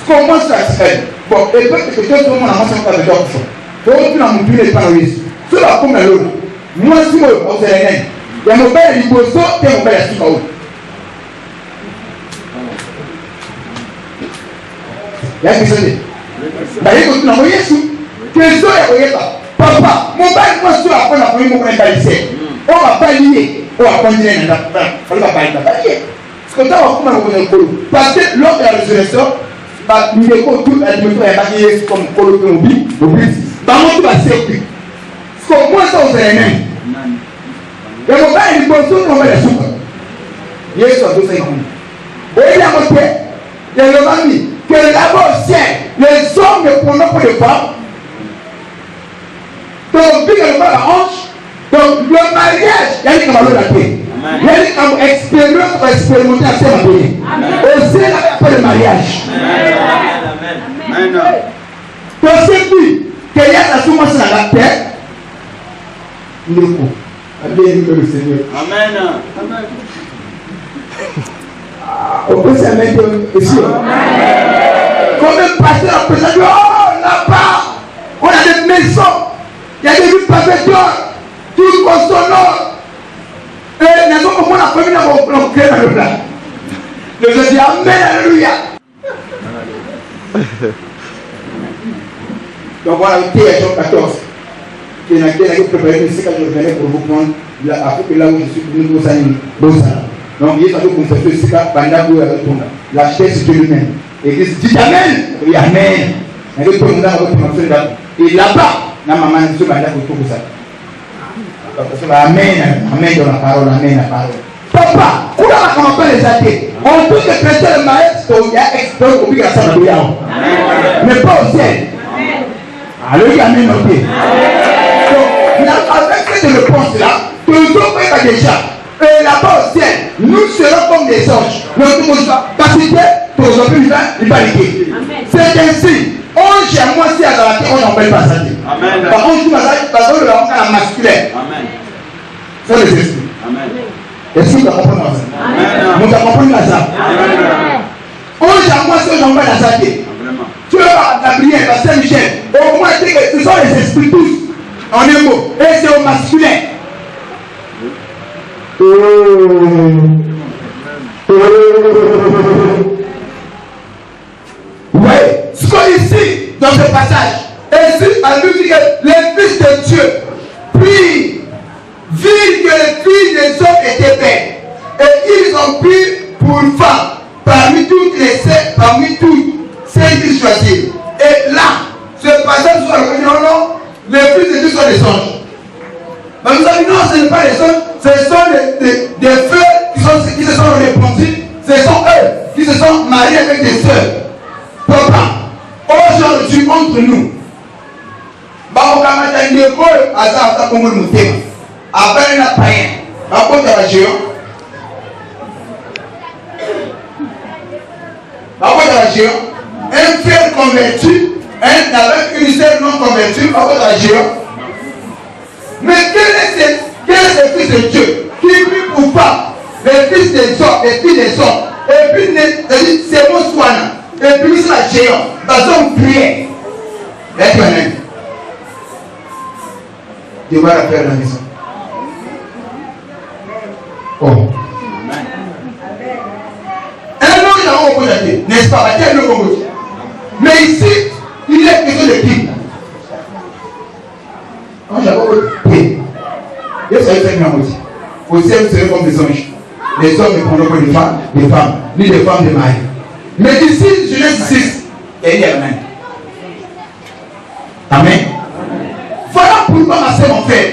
Comment ça se fait? Bon, et peut-être que tout le monde a mentionné que c'est un peu. Tout le monde a montré les parolistes. Tout le monde a l'autre. Moi, si moi, on s'est réunis. Il y a mon père, il faut sauter, mon père, il faut sauter. Il y a des personnes. Il continue à envoyer sous. Question est pas. Papa, mon père, moi, sur la fin de la famille, mon père est ici. On va pas lier. On va continuer à faire. On va pas lier. Parce que quand on va commencer à faire. Parce que lors de la résurrection, nous avons tout la dimension et la comme colo que nous vivons. Dans mon tour à sécurité. Parce que moi, ça, on s'est réunis. Et mon père, il faut sauter, on va les souper. Il y a ça, tout ça. Et il y a mon père, il y a le mari, que là-bas au ciel, les hommes ne prendront pas de femmes. Donc, puis il y a la hanche. Donc, le mariage, il y a des camarades à paix. Il y a des expériences pour expérimenter à faire la paix. Au ciel, il n'y a pas de mariage. Amen. Donc, c'est lui, qu'il y a la sommation dans la terre, il est beau. Le Seigneur. Amen. On peut se mettre ici. Comme un pasteur, on peut se dire, oh, là-bas, on a des maisons, il y a des villes parfaites, tout consonant. Et nous avons la famille dans mon cœur dans le plat. Je dis Amen, Alléluia. Donc voilà, Jean 14. Qui est préparé ici quand je venais pour vous prendre là où je suis venu pour ça. Donc, il y a un confesseur ici, la chair c'est lui-même. Et il dit Amen. Oui, Amen. Et là-bas, la maman dit ça. Amen, Amen dans la parole, Amen la parole. Papa, quand on appelle les athées, on peut que prêter le maïs, il y a expert au but à ça, mais pas au ciel. Alléluia, Amen, ok. Donc, avec cette réponse-là, toujours pas déjà. Et là-bas au ciel, nous serons comme des anges. Parce que aujourd'hui, il va liquer. C'est ainsi. On gère moi si à la terre, on n'appelle pas ça. Par contre, je m'appelle parce que on a masculin. C'est les esprits. Est-ce que tu comprends ça? Nous comprenons ça. On gère moi si on n'appelle pas ça. Tu vas la prière, la Saint-Michel. Au moins, ce sont les esprits tous. En un mot. Et c'est au masculin. Oui, ce qu'on ici, dans ce passage, ici, à nous dit que les fils de Dieu prient, virent que les filles des hommes étaient belles, et ils ont pris pour femmes parmi toutes celles qu'ils choisirent. Et là, ce passage soit le non, les fils de Dieu sont des anges. Mais vous savez, non, ce n'est pas les anges, ce sont des frères qui se sont répandus, ce sont eux qui se sont mariés avec des sœurs. Papa, aujourd'hui entre nous, un frère converti, avec une sœur non convertie, mais quel est ce fils de Dieu qui prie pour pas les fils des hommes, les filles des hommes, et puis c'est mon soin. Et puis c'est la géant, dans son prière. D'être un de voir la paix à la maison. Oh. Un homme dans mon côté, n'est-ce pas? Mais ici, il est question de qui? Quand j'avais prié, il s'agit de faire une moitié. Au ciel, vous serez comme des anges. Les hommes ne prendront pas des femmes, ni des femmes de mari. Mais ici, Genèse 6, il y a Amen. Amen. Voilà pourquoi ma soeur, mon frère,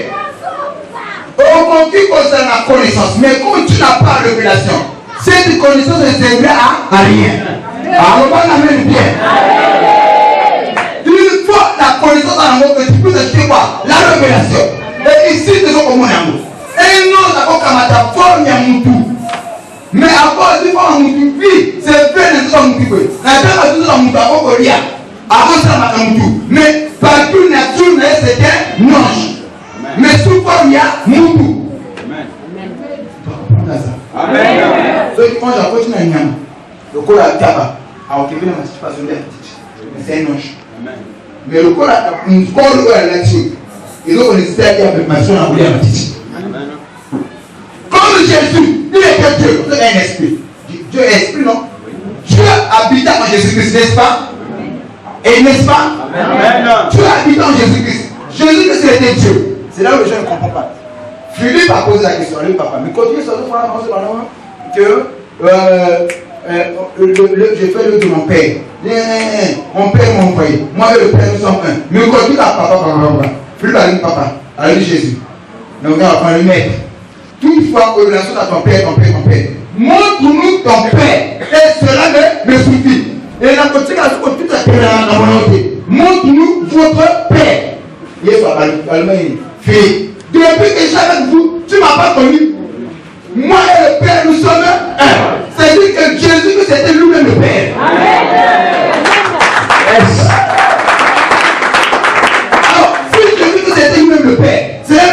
au qui concerne la connaissance, mais quand tu n'as pas de révélation, cette connaissance ne servira à rien. Alors, on amène bien. Il faut la connaissance en amour que tu peux acheter quoi? La révélation. Et ici, c'est comme mon amour. Et nous, nous avons ta forme, mais à cause du moment où tu vis, c'est fait de tout le monde. La terre a tout le monde à Okoria. Avant ça, mais partout, nature, c'est un ange. Mais sous forme, il y a Moutou. Amen. Donc, quand j'approche un yam, le corps a tabac, a occupé la participation de la petite. C'est un ange. Mais le corps a une corps là-dessus. Ils ont une espèce d'information à vous dire la petite. Comme Jésus, il était Dieu, c'est un esprit. Dieu est esprit, non? Dieu habite en Jésus-Christ, n'est-ce pas? Et n'est-ce pas? Amen. Dieu habite en Jésus-Christ. Jésus-Christ était Dieu. C'est là où les gens ne comprennent pas. Philippe a posé la question, lui, papa. Mais continue sur le point que j'ai fait le de mon père. Mon père m'a envoyé. Moi et le père, nous sommes un. Mais continue à papa. Philippe a dit papa. Alors il dit Jésus. Donc on va prendre le maître. Toutefois, en relation à ton père. Montre-nous ton père. Et cela me suffit. Et la politique a toute la volonté. Montre-nous votre père. Yesu Allemagne. Fille. Depuis que j'étais avec vous, tu ne m'as pas connu. Moi et le Père, nous sommes un. C'est-à-dire que Jésus, c'était lui-même le Père. Amen. Alors, si Jésus, c'était lui-même le Père, cela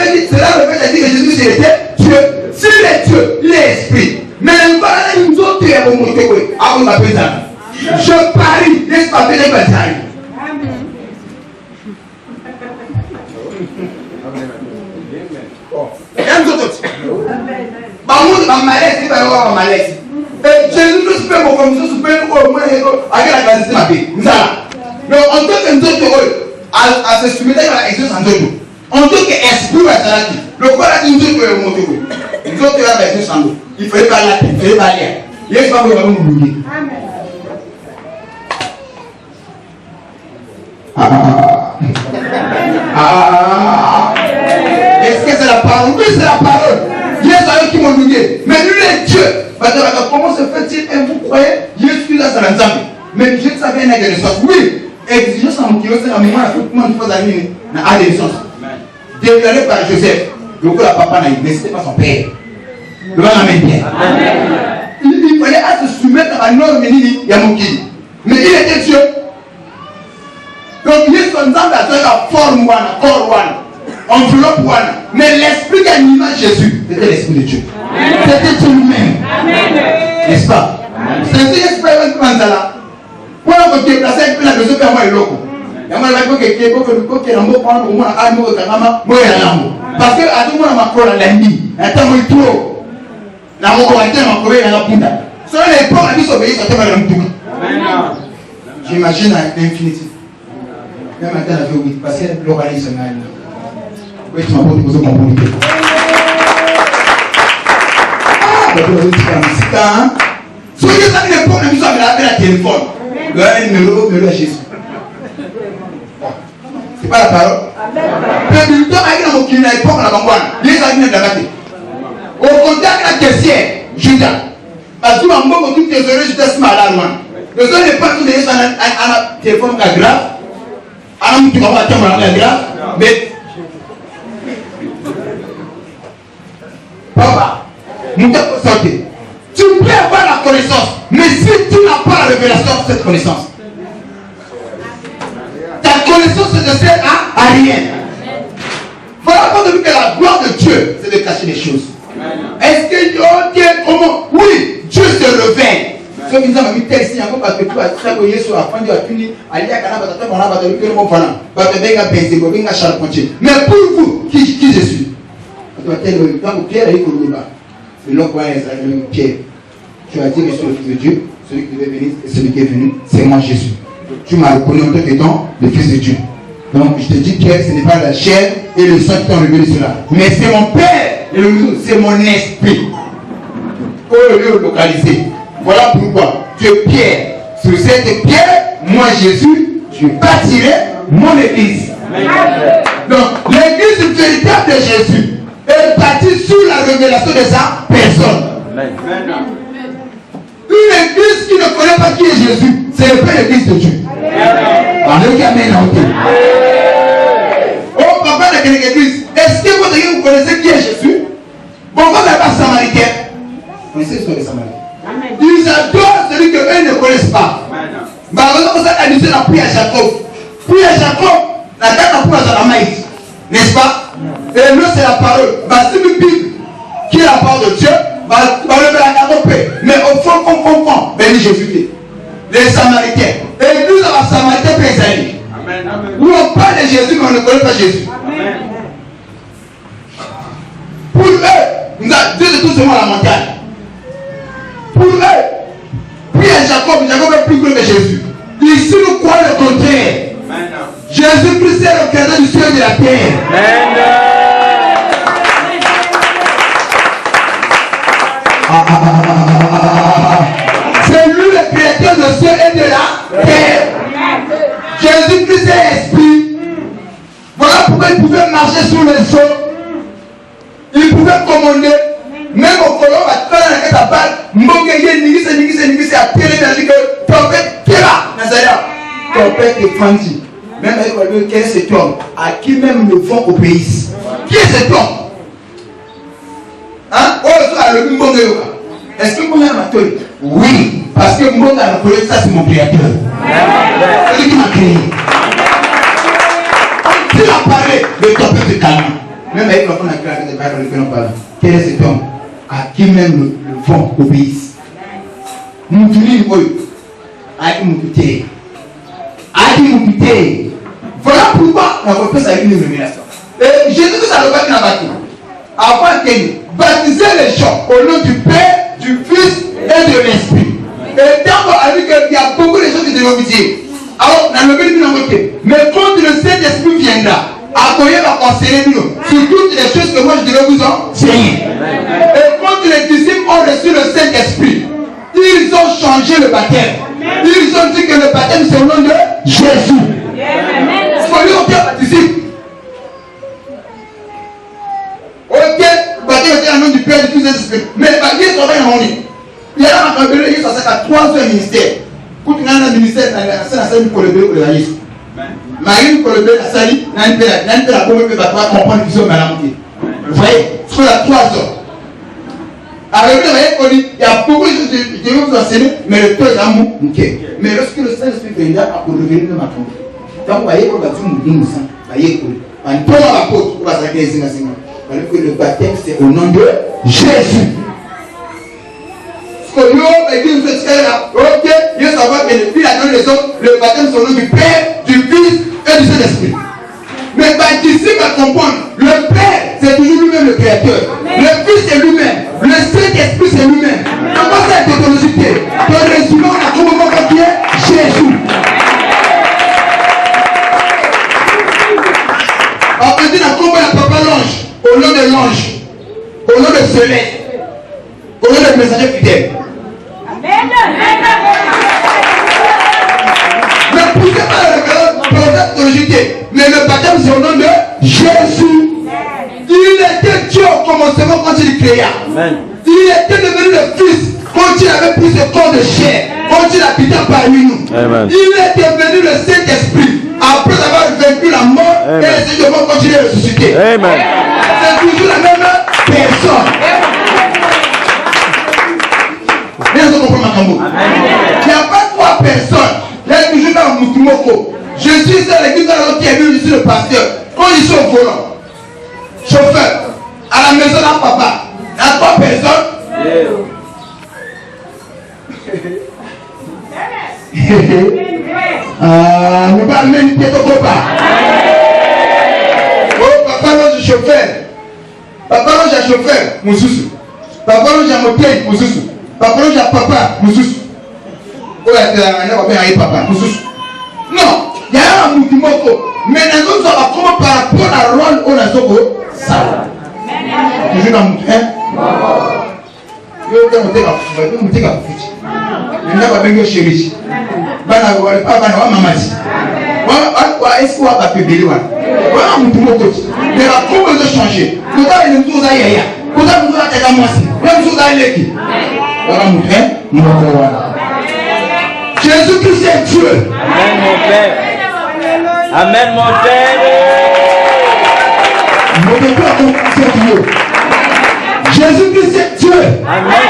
veut dire que Jésus, c'était Dieu. S'il est Dieu, il est esprit. Mais voilà, nous autres, je parie, n'est-ce pas, bien bataille. Jésus nous fait comme ça, mais en tant que nous autres, à se soumettre à l'existence en tant qu'esprit, Le corps a dit nous autres, nous autres, il fallait pas la tête, il fallait pas l'air. Il y a pas vraiment oublier. Est-ce que c'est la parole? Oui, c'est la parole. Dieu c'est eux qui m'ont oublié. Mais lui est Dieu. Comment se fait-il? Et vous croyez Jésus là, c'est l'ensemble. Mais Dieu savait une renaissance. Oui, exigence en qui c'est un moment à tout le monde faut amener à la renaissance. Déclaré par Joseph. Le coup la papa n'a eu, mais ce n'était pas son père. Le va l'amener bien. Il fallait à se soumettre à norme Yamoukini. Mais il était Dieu. Donc il est son âme à la forme one, corps one, enveloppe one. Mais l'esprit qui animait Jésus, c'était l'esprit de Dieu. C'était Dieu lui-même. N'est-ce pas? C'est ce esprit qui m'a dit là. Pour que tu déplaces avec la maison, moi et l'autre. Et moi, je vais dire que tu es un mot prendre au moins un mot de Kanama, moi et un parce que à tout le monde, ma croix l'a dit. Attends, moi, trop. La mot correcte, ma croix est dans la punta. Sur l'époque, la vie s'obéit, ça te va dans le tout. J'imagine à l'infinité. Même à la vie, parce qu'elle localise ce mal. Oui, tu m'as posé pour mon point. Ah, d'accord, tu as un petit soyez à l'époque, la mise à la téléphone. Le numéro à Jésus. C'est pas la parole. Mais du temps, avec la moquine à l'époque, la bambouane, les amis de la bataille. Au contact de la caissière, Judas. Parce que mon bon, tout est heureux, Judas m'a la loin. Le seul n'est pas tout de suite à la téléphone grave. À la mouture, on va attendre la grave. Mais. Papa, nous devons sortir. Tu peux avoir la connaissance, mais si tu n'as pas la révélation de cette connaissance, ta connaissance ne sert à rien. Voilà pourquoi que la gloire de Dieu, c'est de cacher les choses. Est-ce que Dieu, comment? Oui, Dieu se révèle. Ce qui nous a mis tel signe, parce que tu as travaillé sur la fin de la puni, mais pour vous, qui je suis? Pierre est le long Pierre. Tu as dit que je suis le Fils de Dieu, celui qui devait venir et celui qui est venu, c'est moi Jésus. Tu m'as reconnu en tant qu'étant le Fils de Dieu. Donc je te dis Pierre, ce n'est pas la chair et le sang qui t'ont révélé cela. Mais c'est mon Père et c'est mon esprit. Au lieu localisé. Voilà pourquoi tu es Pierre. Sur cette pierre, moi Jésus, je bâtirai mon église. Donc l'église véritable de Jésus est bâtie sur la révélation de sa personne. Une église qui ne connaît pas qui est Jésus, c'est pas l'église de Dieu. Alléluia, oh, papa de quelle église? Est-ce que vous connaissez qui est Jésus? Bon, vous n'avez pas Samaritain. Vous connaissez l'histoire des Samaritains? Ils adorent celui que eux ne connaissent pas. Mais avant ça, a dit la prière à Jacob. Prière à Jacob, la date à prière à la maïs. N'est-ce pas? Et nous, c'est la parole. C'est une Bible qui est la parole de Dieu. Mais au fond, ben Jésus. Les Samaritains. Et nous, les Samaritains paysanniques. Où on parle de Jésus, mais on ne connaît pas Jésus. Amen. Pour eux, Dieu est tout seulement la montagne. Pour eux, puis Jacob est plus gros que Jésus. Ici, nous croyons le contraire. Jésus-Christ est le créateur du ciel et de la terre. Amen. C'est lui le créateur du ciel et de la terre. Jésus-Christ est esprit. Voilà pourquoi il pouvait marcher sur les eaux. Il pouvait commander. Même au colon, à travers la balle, Mbongeye, Nigise, à Télé, que Topet, Kéra, Nazareth. Topet et Fanti. Même avec le quel est cet homme à qui même le vent obéisse. Qui est cet homme? Hein? Oh, le Mbongeye. Est-ce que vous avez un oui, parce que Mbonga a reconnu ça, c'est mon créateur. C'est lui qui m'a créé. S'il a parlé, le Topet se calme. Même avec l'enfant a créé des paroles que l'on parle. Quel est cet homme à qui même le vent obéisse? Moutuni, à qui m'écouter? À qui m'écouter? Voilà pourquoi on a fait ça avec une révélation. Et Jésus nous a rebattu la bâtie. Avant qu'il baptisait les gens au nom du Père, du Fils et de l'Esprit. Et d'abord, a dit qu'il y a beaucoup de choses qui devront dire. Alors, on a levé le but. Mais quand le Saint-Esprit viendra, Akoye va conseiller nous sur toutes les choses que moi je devais vous enseigner. Et quand les disciples ont reçu le Saint-Esprit, ils ont changé le baptême. Ils ont dit que le baptême c'est au nom de Jésus. Soyez au cœur disciples. Ok, le baptême était au nom du Père, du Fils et du Saint-Esprit. Mais le baptême c'est en nom. Il y a un cabinet qui s'assèque à 3 heures ministère. Quand tu as un ministère, tu as un salut pour le bébé ou le raïs. Marine pour le bébé, la salie, tu as la bombe qui va comprendre qu'ils sont malades. Vous voyez, sur la 3 heures. Alors, vous voyez, il y a beaucoup de choses que je vais vous enseigner, mais le temps est à mon cœur. Mais lorsque le Saint-Esprit viendra, pour revenir de ma tombe. Donc, vous voyez, on va tout nous dire, vous voyez, en tombant la porte, on va s'arrêter ici, le baptême, c'est au nom de Jésus. Ok, il faut savoir que depuis la donne des hommes, le baptême c'est au nom du Père, du Fils et du Saint-Esprit. Mais disciple à comprendre, le Père c'est toujours lui-même le Créateur, le Fils c'est lui-même, le Saint-Esprit c'est lui-même. Comment ça est technologique? Ton résumé, on a comment qui est Jésus. Après, on a combat la papa l'ange, au nom de l'ange, au nom de Céleste, au nom de messager fidèle. Ne poussez pas le technologique, mais le baptême c'est au nom de Jésus. Il était Dieu au commencement quand il créa. Il était devenu le Fils quand il avait pris ce corps de chair, quand il habitait parmi nous. Amen. Il est devenu le Saint-Esprit après avoir vaincu la mort. Amen. Et les Seigneur vont continuer à ressusciter. Amen. C'est toujours la même personne. Il n'y a pas 3 personnes. Il y a toujours dans le Moutoumoko. Je suis dans l'église dans l'autre qui est venu, je suis le pasteur. Quand je suis au volant, chauffeur, à la maison d'un papa, il y a 3 personnes. Nous parlons même de papa. Oh, papa, non, je suis chauffeur. Papa, non, j'ai chauffeur, mon soussou. Papa, non, j'ai moteur, mon soussou. Papa, non, j'ai papa, mon soussou. Oh, il y a papa, mon soussou. Non, il y a un mouvement. Mais nous sommes comment par rapport à la rôle où nous sommes ça. Toujours dans le hein? Je vais vous dire Jésus-Christ est Dieu. Amen, mon Père. Amen, mon Père. Jésus-Christ est Dieu. Amen.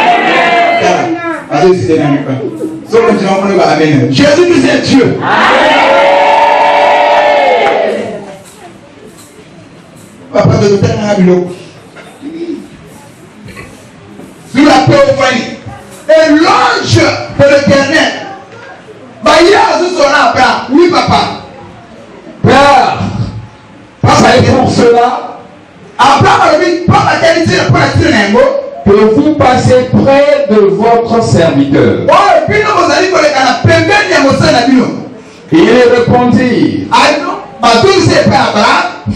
Jésus-Christ est Dieu. Papa de l'hôtel n'a pas sur la paix au foyer. Et l'ange de l'Éternel. Oui, papa. Père, c'est pour cela que vous passez près de votre serviteur. Il répondit,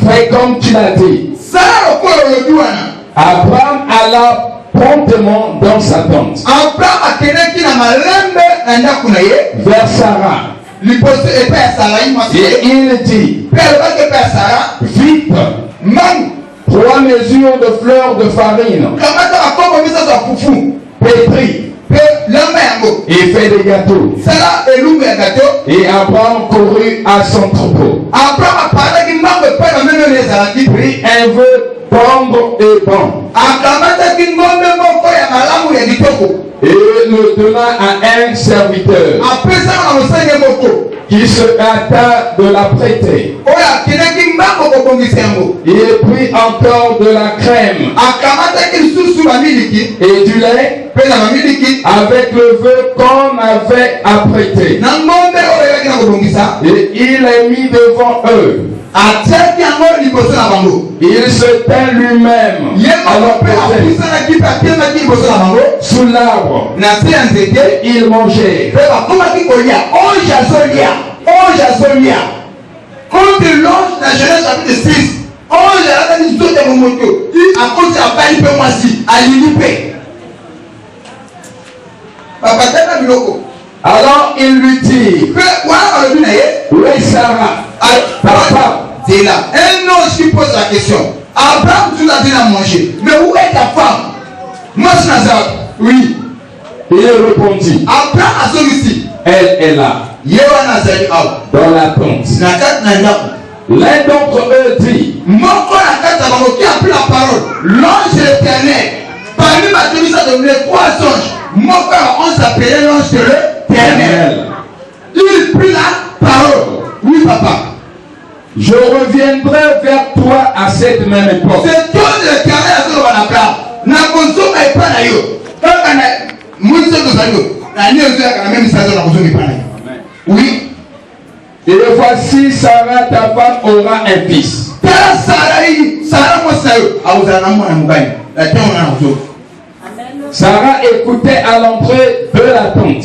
fais comme tu l'as dit. Abraham alla promptement dans sa tente vers Sarah. Et il dit, vite, 3 mesures de fleurs de farine pétries et fait des gâteaux. Et Abraham courut à son troupeau, prit un vœu tendre et bon, et le donna à un serviteur qui se hâta de la prêter. Il prit encore de la crème et du lait avec le vœu qu'on avait apprêté. Et il les mit devant eux. Il se tint lui-même sous l'arbre. Et il mangeait. Quand tu lances la Genèse chapitre 6, on a dit tout est mon moto. À cause de la balle, peut moi si, à l'unité. Papa, t'as un biloko. Alors il lui dit, oui Sarah, papa, c'est là. Un homme qui pose la question. Abraham, tu l'as déjà mangé. Mais où est ta femme? Moi, je suis Nazareth. Oui. Il répondit, Abraham a celui-ci. elle est là, dans la tente. L'un d'entre eux dit, qui a pris la parole, l'ange de l'Éternel, parmi ma tenue, ça donne les 3 anges. Mon frère, on s'appelait l'ange de l'Éternel. Il prit la parole. Oui, papa. je reviendrai vers toi à cette même époque. C'est toi de l'Éternel à ce moment-là. N'a consommé pas d'ailleurs. Quand on a mon Dieu de Salut, la nuit on a même ça dans la consommé pas d'ailleurs. Oui. Et voici Sarah, ta femme, aura un fils. Sarah écoutait à l'entrée de la tente.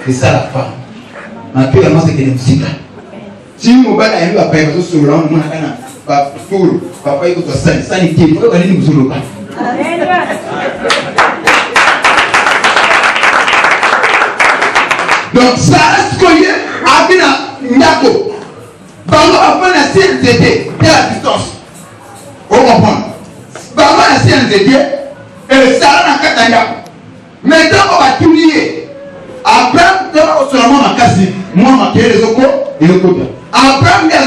C'est ça la femme. Ma queue est c'est qu'elle est musique. Si mon bal a eu à payer parce que sur l'an, mon ana, papa écoute ça, ça n'est qu'il faut aller nous sur le bas. Donc ça reste qu'on y est, à Ndako. Bango a fait la CNZD de la distance. On comprend. Bango a la CNZD et ça n'a qu'à Ndako. Maintenant on va tout lier. Abraham, seulement ma casse, moi ma créé les ocos et le côté. Abraham, il y a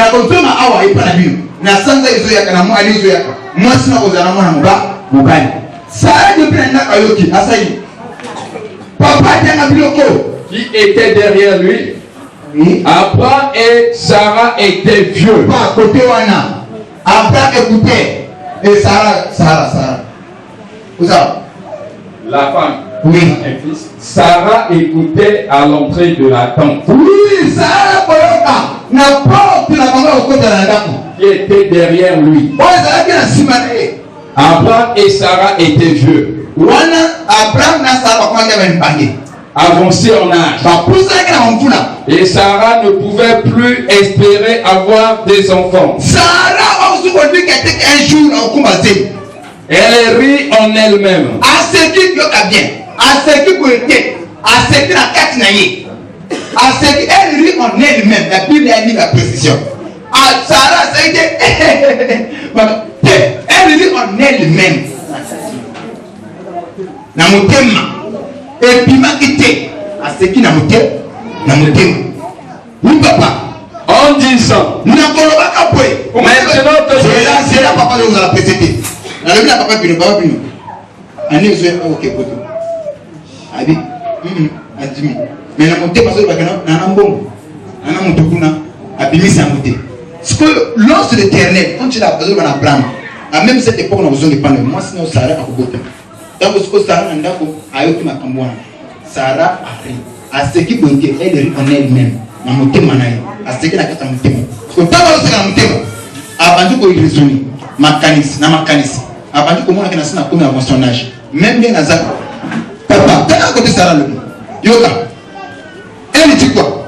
un autre ma awa et pas la bio. Na sanga izoyaka na moi ali izoyaka. Moi sina kozana mwana mobali. Ça a depuis un ayoki asayi. Papa tient biloko Qui était derrière lui? Oui. Abraham et Sarah étaient vieux. Pas côté wana. Abraham écoutait et Sarah. Vous savez? La femme. Oui. Un fils. Sarah écoutait à l'entrée de la tente. Oui, Sarah Boyoka. N'importe la maman au côté de la dame. Qui était derrière lui. Oh, ça a bien la simane. Abraham et Sarah étaient vieux. Wana Abraham na Sarah comment il avait pagé. Avancés en âge. Bah pour ça qu'il a un fula. Et Sarah ne pouvait plus espérer avoir des enfants. Sarah a aussi dit qu'elle était un jour en combatté. Elle rit en elle-même. À ce qui est bien. À ce qui peut être. À ce qui la carte naïe. À ce qui elle rit en elle-même. La Bible a dit la précision. À Sarah, ça a été. Elle rit en elle-même. Na motema. Et puis ma quitté. À ce qui n'a motema. Na motema. Oui, papa. En disant, Maintenant que c'est là, papa, vous allez précéder. La levée, papa, puis papa, puis année, vous avez ok, poto. Abi, adimi. Mais la montée, parce que n'a bon. N'a mon tokuna, abimi, c'est un moté. Ce que l'ange de l'Éternel, quand il a besoin d'un Abraham, à même cette époque, on a besoin de prendre. Moi, sinon, Sarah a beaucoup. Donc, ce que Sarah n'a pas, a eu ma camboine. Sarah a ri. À ce qui peut être, elle rit en elle-même. Na motema naye aseke na kata motema so taba oseka na motema abandi ko raisonner makanisi abandi ko mona kana sina comme avancement même bien nazak papa kana côté Sarah le yoka elle dit quoi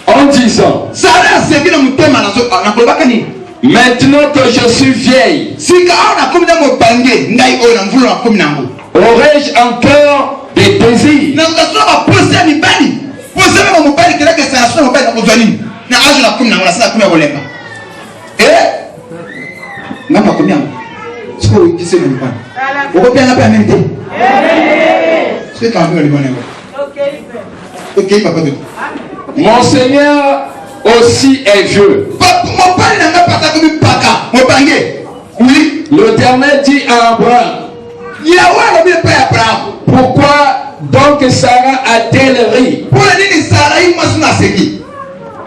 en disant, Sarah aseke na motema na kolobaka ni maintenant que je suis vieille, sika ona comme na mopange ngai o na mvula na comme nango aurais-je encore des désirs? na ngaso poser mi bani. Vous savez, mon père, il que c'est un son, mon père, vous venez. Na âge la commune, la salle, combien vous l'aimez? N'a pas combien? Ce que vous dites, c'est le bon. Vous combien la paix même? Ce que quand vous le bon. Ok, papa. Mon Seigneur aussi est vieux. Mon père n'a pas ça comme paka. Mon pangé. Oui. L'Éternel dit à Abraham, Yahweh le père Abraham. pourquoi donc Sarah a-t-elle ri? Pour la dire Sarah, il m'a dit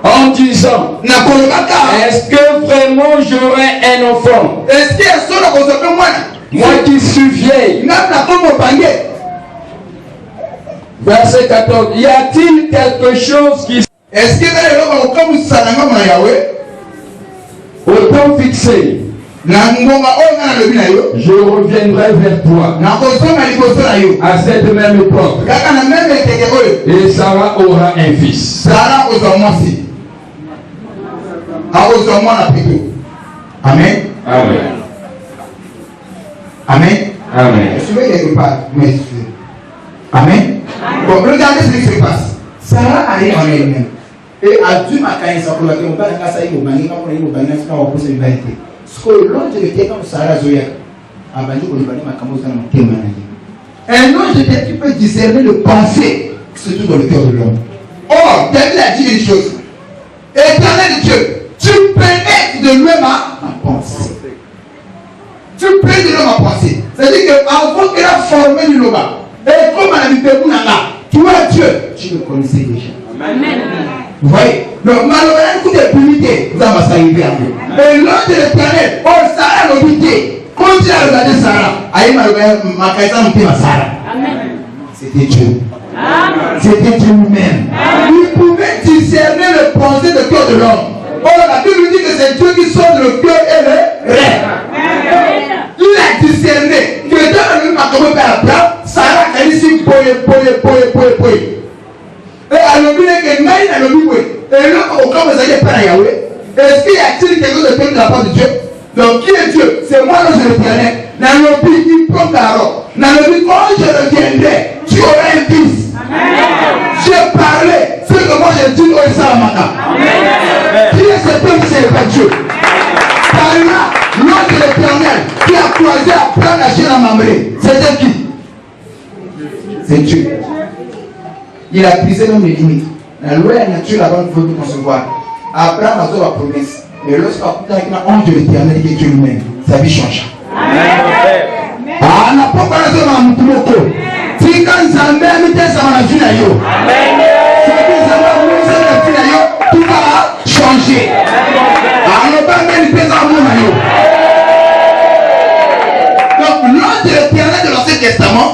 en disant, est-ce que vraiment j'aurai un enfant? Est-ce qu'il y a son moi qui suis vieille? Verset 14. Y a-t-il quelque chose qui Est-ce que comme vous savez, Yahweh, au temps fixé, je reviendrai vers toi à cette même époque. Et Sarah aura un fils. Amen. Amen. Amen. Amen. Je suis quelque part, mais Amen. Bon, regardez ce qui se passe. Sarah arrive en elle-même. Et a dû m'accueillir sans que mon père n'a pas eu mon mari, quand on a eu mon mari, on a posé une vérité. Ce que l'ange était comme Sarah Zoya, a banni pour le mari, ma camoufle dans mon témoignage. Un ange était qui peut discerner le pensée, surtout dans le cœur de l'homme. Or, David a dit une chose. Éternel Dieu, tu pénètres de lui ma pensée. Tu pénètres de lui ma pensée. C'est-à-dire qu'avant qu'elle a formé le Loba, et comme elle a mis Pébunanga, toi Dieu, tu le connaissais déjà. Amen. Vous voyez? Donc, malheureusement, un coup de punité, vous avez arrivé à vous. Et l'ange de l'éternel, oh, Sarah l'a obité. Continue à regarder Sarah. Aïe, malheureusement, ma caïsa n'a pas Sarah. C'était Dieu. C'était Dieu lui-même. Il pouvait discerner le pensée de cœur de l'homme. Oh, la Bible dit que c'est Dieu qui sonde le cœur et le rêve. Il a discerné que dans le même macabou père Abraham, Sarah a dit si poye. Et à l'objet que Naïn a l'objet. Et là, au cas où vous allez faire Yahweh, est-ce qu'il y a-t-il quelque chose de fait de la part de Dieu? Donc, qui est Dieu? C'est moi l'ange de l'éternel. Dans l'objet, il prend ta robe. Dans l'objet, quand je reviendrai, tu auras un fils. J'ai parlé, ce que moi j'ai dit au Salamaka. Qui est cet homme, c'est pas Dieu? Par là, l'ange de l'éternel qui a croisé à prendre la chaîne à Mamré, c'était qui? C'est Dieu. Il a brisé nos limites. La loi et la nature là-bas ne peut concevoir. Abraham a fait la promesse. Mais lorsqu'il a écouté l'ange de l'éternel qui est Dieu lui-même, sa vie change. Ah, n'a pas parlé de ma moutoumoko. Si quand Zambé a mis ça dans la vie, tout va changer. Ah, on va mettre les dans mon maillot. Donc, l'ange de l'éternel de l'Ancien Testament,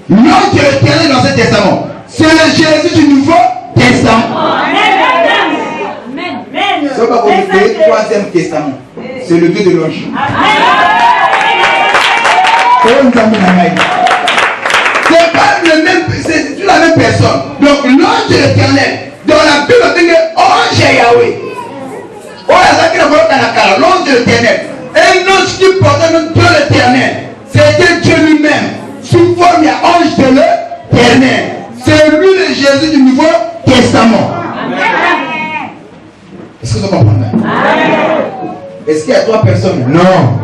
l'ange de l'éternel de l'Ancien Testament, c'est le Jésus du Nouveau Testament. Ce n'est pas pour le Troisième Testament. C'est le Dieu de l'ange. C'est pas le même, c'est la même personne. Donc l'ange de l'éternel, dans la Bible, on dit ange Yahweh. L'ange de l'éternel, un ange qui portait notre Dieu l'éternel, c'était Dieu lui-même, sous forme ange de l'éternel. C'est lui le Jésus du Nouveau Testament. Est-ce que vous comprenez? Est-ce qu'il y a trois personnes? Non.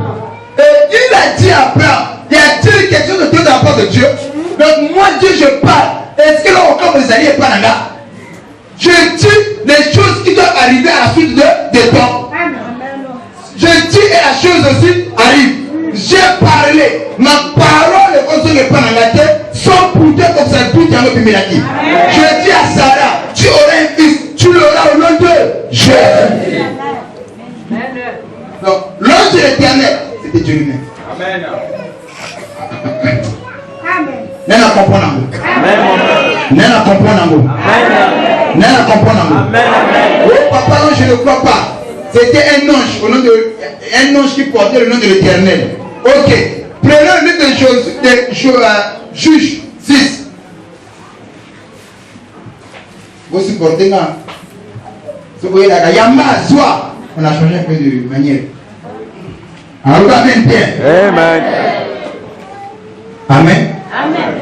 Et il a dit à Abraham, y a-t-il quelque chose de Dieu de la part de Dieu? Donc moi Dieu je parle. Est-ce que là encore vous allez pas là? Je dis les choses qui doivent arriver à la suite de temps. Je dis et la chose aussi arrive. J'ai parlé. Ma parole est comme ça que pas dans la tête. Sans pouvoir comme ça tout dans le premier. Je dis à Sarah, tu auras un fils, tu l'auras au nom de Jésus. Donc l'ange de l'éternel, c'était Dieu lui-même. Amen. Nana comprendre. Nana comprendre. Nana comprendre. Oh papa, non, je ne crois pas. C'était un ange au nom de un ange qui portait le nom de l'éternel. Ok. Prenons le livre de Juge 6. Vous supportez là. Ce que vous voyez là, il y a Mazwa. On a changé un peu de manière. Alors, amen bien. Amen. Amen. Amen.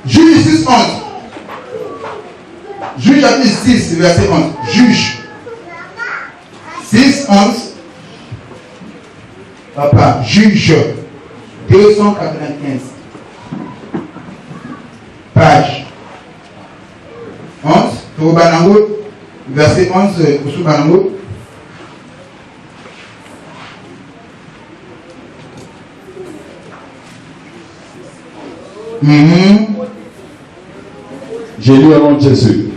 Juge 6, 11. Juge chapitre 6, verset 11. Juge 6, 11. Papa, Juge 295. Page 11. Toubanango, verset 11. Toubanango. J'ai lu au nom de Jésus.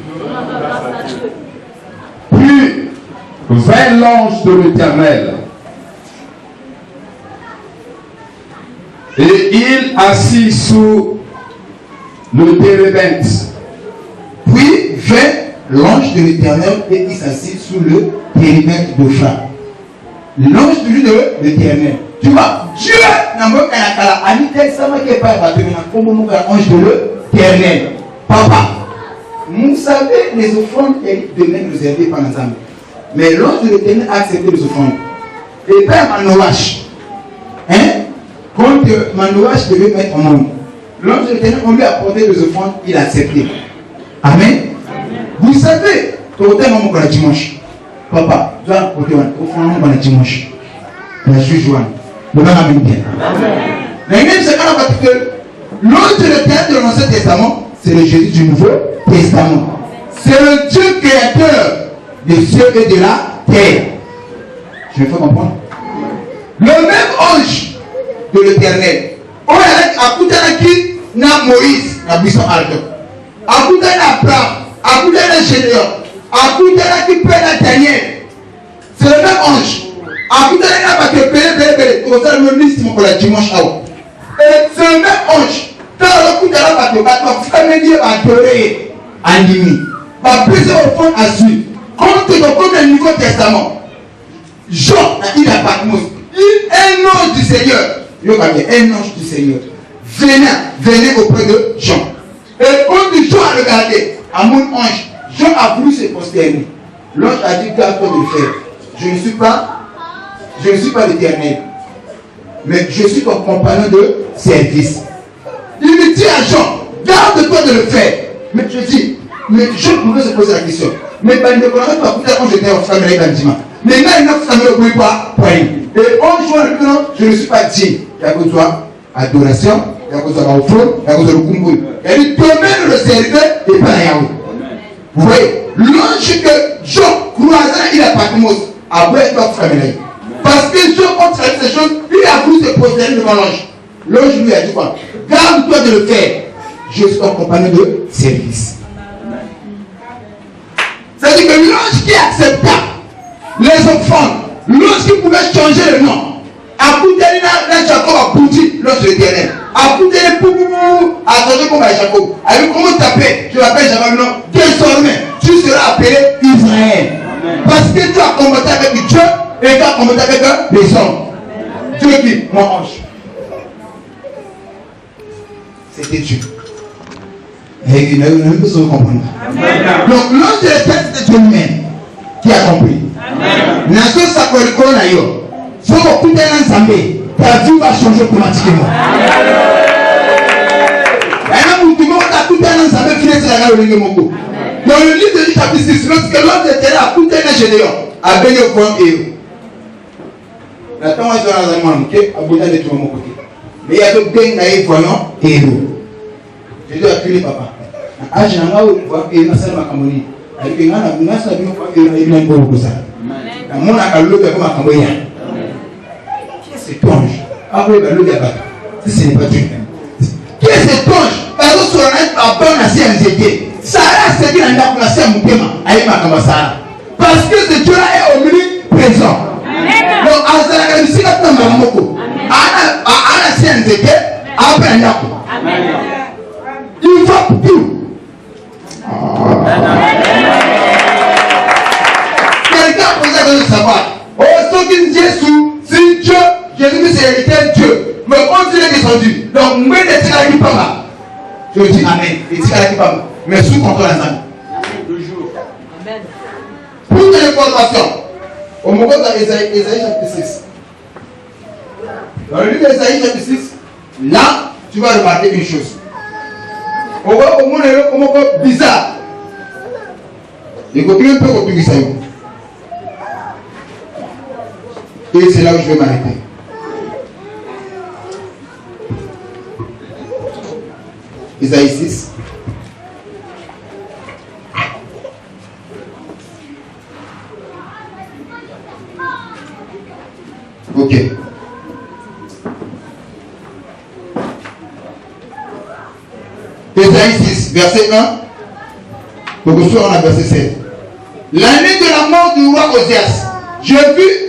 Puis vint l'ange de l'Éternel. Et il assit sous le térébinthe. Puis vint l'ange de l'Éternel et il s'assit sous le périmètre d'Ophra. L'ange toujours de l'Éternel. Tu vois, Dieu n'a pas ange de l'Éternel. Papa, vous savez, les offrandes devenaient réservées par l'ensemble. Mais l'ange de l'Éternel a accepté les offrandes. Et Père Manoach, quand Manoach devait mettre au monde, l'ange de l'Éternel, on lui a apporté les offrandes, il a accepté. Amen. Vous savez, tu as un moment dimanche. Papa, tu as apporté une offrande dimanche. La juge Joanne. Le nom amène bien. Mais même ce qu'on a parce que l'ange de l'Éternel de l'Ancien Testament, c'est le Jésus du Nouveau Testament. C'est le Dieu créateur des cieux et de la terre. Je me fais comprendre. Le même ange de l'Éternel. On a écouté qui n'a Moïse, la buisson Alto. A écouté Abraham, a écouté Gédéon, a écouté qui peut Daniel. C'est le même ange. A écouté parce que Pélé, tu vas le liste pour la dimanche à et c'est le même ange. Quand on écoute là parce que tu vas me dire adorer animé. Va plusieurs offrandes à suivre. Quand tu es dans le Nouveau Testament, Jean, il a Patmos. Un ange du Seigneur. Un ange du Seigneur. Venez auprès de Jean. Et quand Jean a regardé à mon ange, Jean a voulu se prosterner. L'ange a dit, garde-toi de le faire. Je ne suis pas l'Éternel. Mais je suis ton compagnon de service. Il me dit à Jean, garde-toi de le faire. Mais je dis, mais je pouvais se poser la question. Mais il ne connaît pas quand j'étais en famille avec Bandima. Mais là, il n'a pas point. Et on joue maintenant, je ne suis pas digne. Il y a besoin d'adoration, il y a besoin d'offrande, il y a besoin de kumbu. Elle dit, demain le serviteur et pas Yahweh. Vous voyez, l'ange que Jean croisa, il a Patmos. Après, il doit famille. Parce que Jean, quand il fait ces choses, il a voulu se poser devant l'ange. L'ange lui a dit quoi? Garde-toi de le faire. Je suis ton compagnon de service. C'est-à-dire que l'ange qui accepta les offrandes, l'ange qui pouvait changer le nom, a coûté un Jacob à Bouti, l'ange de l'Éternel. A coûté un poupou, a changé comme à Jacob. A dit comment t'appeler? Je l'appelle Jacob, non. Désormais, tu seras appelé Israël. Parce que tu as combattu avec Dieu et tu as combattu avec les hommes. Dieu qui, mon ange. C'était Dieu. Et il n'a même besoin de comprendre. Donc l'ange de l'Éternel, c'était Dieu lui-même qui a compris. Nation Sakoriko Nayo. Si on écoute un ensemble, ta vie va changer automatiquement. Dans le livre de Luc chapitre 6, lorsque l'ange de l'Éternel a écouté un Gédéon, a béni au point et la temps est dans la main, qui a besoin de tout mon côté. Mais il y a d'autres bénis naïfs voyants et je dois appeler papa. Ah, j'ai un gars où il y a un seul macamoni. Il y a un seul macamoni. Mon acalo est comme un camboyien. Qui est cet ange? Après, si ce n'est pas Dieu. Qui est cet ange? Parce que sur un bon assis à Zédé. Sarah, c'est qu'il a un assis à Moukema. Avec ma Kambasara. Parce que ce Dieu-là est omniprésent. Donc, à Zara, ici, là, tu as un moko. À assis à Zédé, après un yako. Il va tout. Quelqu'un a posé la question de savoir. Oh, ce qui dit Jésus, Jésus c'est Dieu. Mais on dit qu'il est descendu. Donc, moi, je dis à qui pas. Je dis Amen. Et dis à qui pas. Mais sous contrôle ensemble. Toujours. Amen. Pour une information, au moment de Ésaïe chapitre 6. Dans le livre d'Ésaïe chapitre 6, là, tu vas remarquer une chose. On voit au monde bizarre. Et continue un peu au tout ça. Et c'est là où je vais m'arrêter. Ésaïe 6. Ok. Ésaïe 6, verset 1. Donc, on a verset 7. L'année de la mort du roi Osias, je vis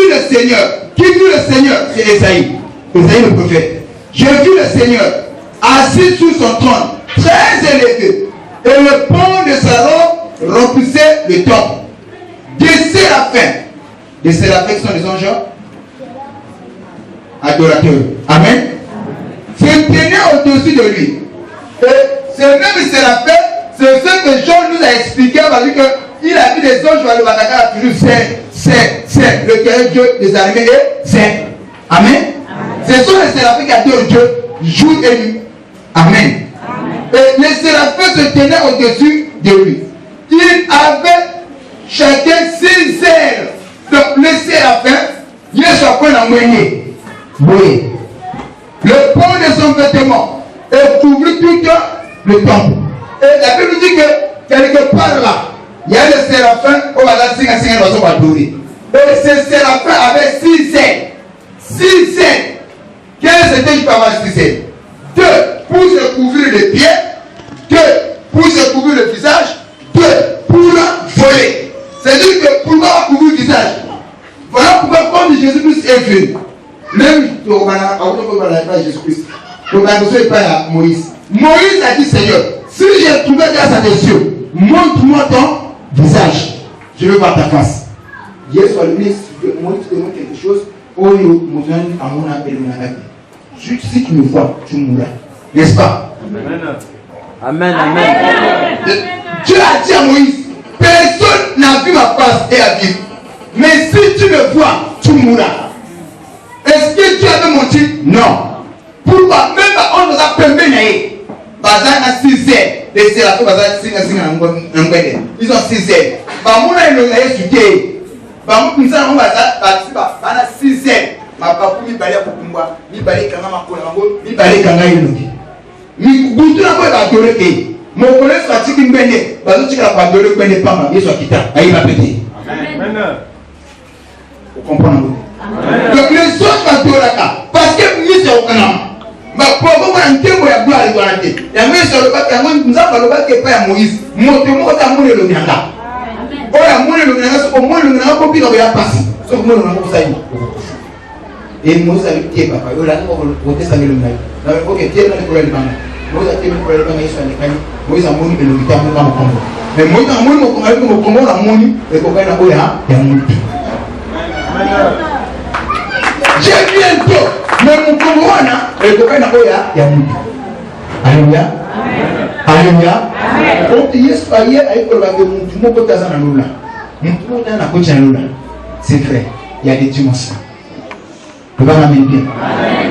le Seigneur. Qui vit le Seigneur? C'est Ésaïe. Ésaïe le prophète. Je vis le Seigneur assis sur son trône, très élevé, Et le pont de Salomon remplissait le temple. Des séraphins. Les séraphins sont les anges adorateurs. Amen. Se tenaient au-dessus de lui. Et ce même séraphin, c'est ce que Jean nous a expliqué parce qu'il a vu des anges le Bataka toujours c'est le terrain Dieu des armées est saint. Amen. Ce sont les séraphins qui adorent Dieu jour et nuit. Amen. Et les séraphins se tenaient au-dessus de lui. Ils avaient chacun 6 ailes. Donc les séraphins, ils sont en moyen. Oui. Le pont de son vêtement est couvert tout le temple. Et la Bible dit que quelque part là, il y a des séraphins au hasard 5 à adorer. Et ces séraphins avaient 6 ailes. 6 ailes. Quelles étaient, je peux avoir 6 ailes? 2 pour se couvrir les pieds, 2 pour se couvrir le visage, 2 pour voler. C'est-à-dire que pour couvrir le visage. Voilà pourquoi comme Jésus-Christ est venu. Même Jésus-Christ. Donc la question n'est pas à Moïse. Moïse a dit Seigneur, si j'ai trouvé grâce à tes yeux, montre-moi ton visage. Je veux voir ta face. Hier soir, Moïse te demande quelque chose. Si tu me vois, tu mourras. N'est-ce pas? Amen. Amen. Dieu a dit à Moïse, personne n'a vu ma face et a vivre. Mais si tu me vois, tu mourras. Est-ce que Dieu avait menti? Non. Pourquoi? Même on nous a permis. Bazar a 6 ailes. Les séraphins, ils ont 6 ailes. Bamouna est le naïf du thé. Bamouna, on a 6 ailes. Ma papa, mi balé à Kukumba, mi balé Kanga Makola, mi balé Kanga Inuki. Mi Boutou n'a pas adoré que mon collègue soit tiré une benne, parce que tu n'as pas adoré que benne pas mal, il soit quitté. Aïe, va péter. Amen. Vous comprenez? Donc les autres vont adorer là, parce que nous sommes au Canada. Mais pour moi, un témoin à gloire de la tête. Il y a même sur le bac, nous avons le bac qui est pas à Moïse. Mon témoin est à Moïse le Nanga. Oh, à Moïse le Nanga, c'est au moins le Nanga pour qu'il y a passé. Sauf que moi, le Nanga pour ça. Et Moïse a dit, papa, il a dit, on va tester le Nanga. Ok, tiens, on a le Nanga. Moïse a dit, le Nanga, il soit les Moïse a moni, le Nanga, il a moni. Mais Moïse a moni, mon Congo, la moni, le copain a moni, il y a moni. J'ai bientôt, mais mon Congo, le copain a moni, il y a moni. Alléluia. Alléluia. Donc, Yesu a hier avec le mot que tu as dans l'eau là. C'est vrai, il y a des dimensions. Le va m'amener bien.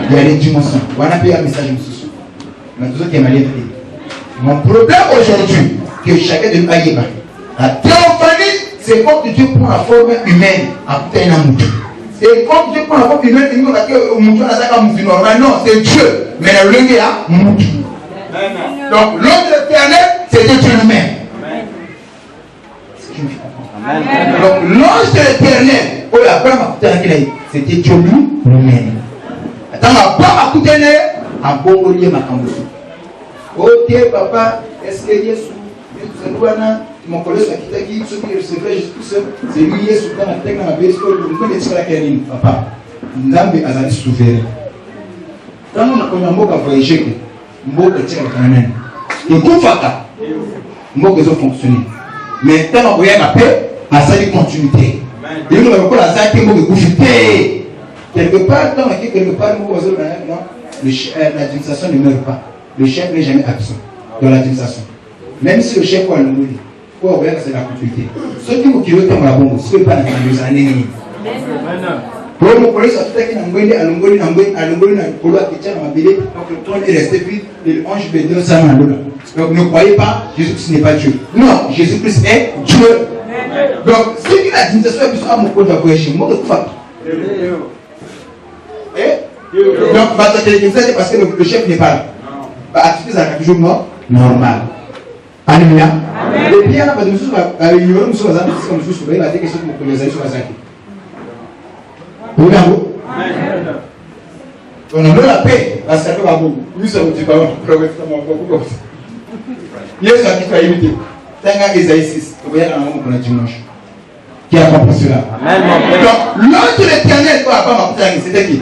Il y a des dimensions. On a payé un message de mais tout ce qui est mal. Mon problème aujourd'hui, que chacun de nous a yéba. La théophanie, c'est quand Dieu prend la forme humaine à côté d'un amour. Et quand Dieu prend la forme humaine, il nous a dit que nous avons normal. Non, c'est Dieu. Mais le lieu est à Moutou. Donc, l'autre éternel, c'était Dieu lui-même. Donc, l'ange de l'éternel, oh la Brahma, c'était Dieu lui-même. Attends, la Brahma, à bon lieu, ma cambo. Oh, papa, est-ce que Yesu, mon collègue qui recevait Jésus-Christ, c'est lui, Yesu, dans la tête, dans la bête, le connaissez la canine, papa. Nzambe azali souverain. Quand on a connu un mot à voyager, mot de tir quand même. Et qu'on fata, mot que ça fonctionne. Mais quand on voyage la paix, à sa continuité. Et nous avons la zaque mot de goufité. Quelque part, dans quelque part, l'administration ne meurt pas. Le chef n'est jamais absent dans l'administration. Même si le chef a le mot, pour voir que c'est la continuité. Ceux qui vous kirent dans la bombe, ce n'est pas dans les années. Pour mon collègue, ça fait qu'il y a un peu de donc le trône est resté vide et le ange est venu sans l'eau. Donc ne croyez pas, Jésus-Christ n'est pas Dieu. Non, Jésus-Christ est Dieu. Donc, si l'administration est besoin de mon code de voyage, moi, je fais. Donc, c'est parce que le chef n'est pas là. Activité, ça a toujours normal. Alléluia. Et puis, il y a des choses avec nous, nous sommes comme nous sommes, il y a des questions que nous avons sur la zaké. Regardez. On a la paix, parce que nous sommes du ballon. Il y a ce qui fait imiter. Tanga Esaïe 6, vous voyez dans le monde qu'on a dimanche. Qui a compris cela? Amen. Donc, l'ange de l'éternel, c'était qui?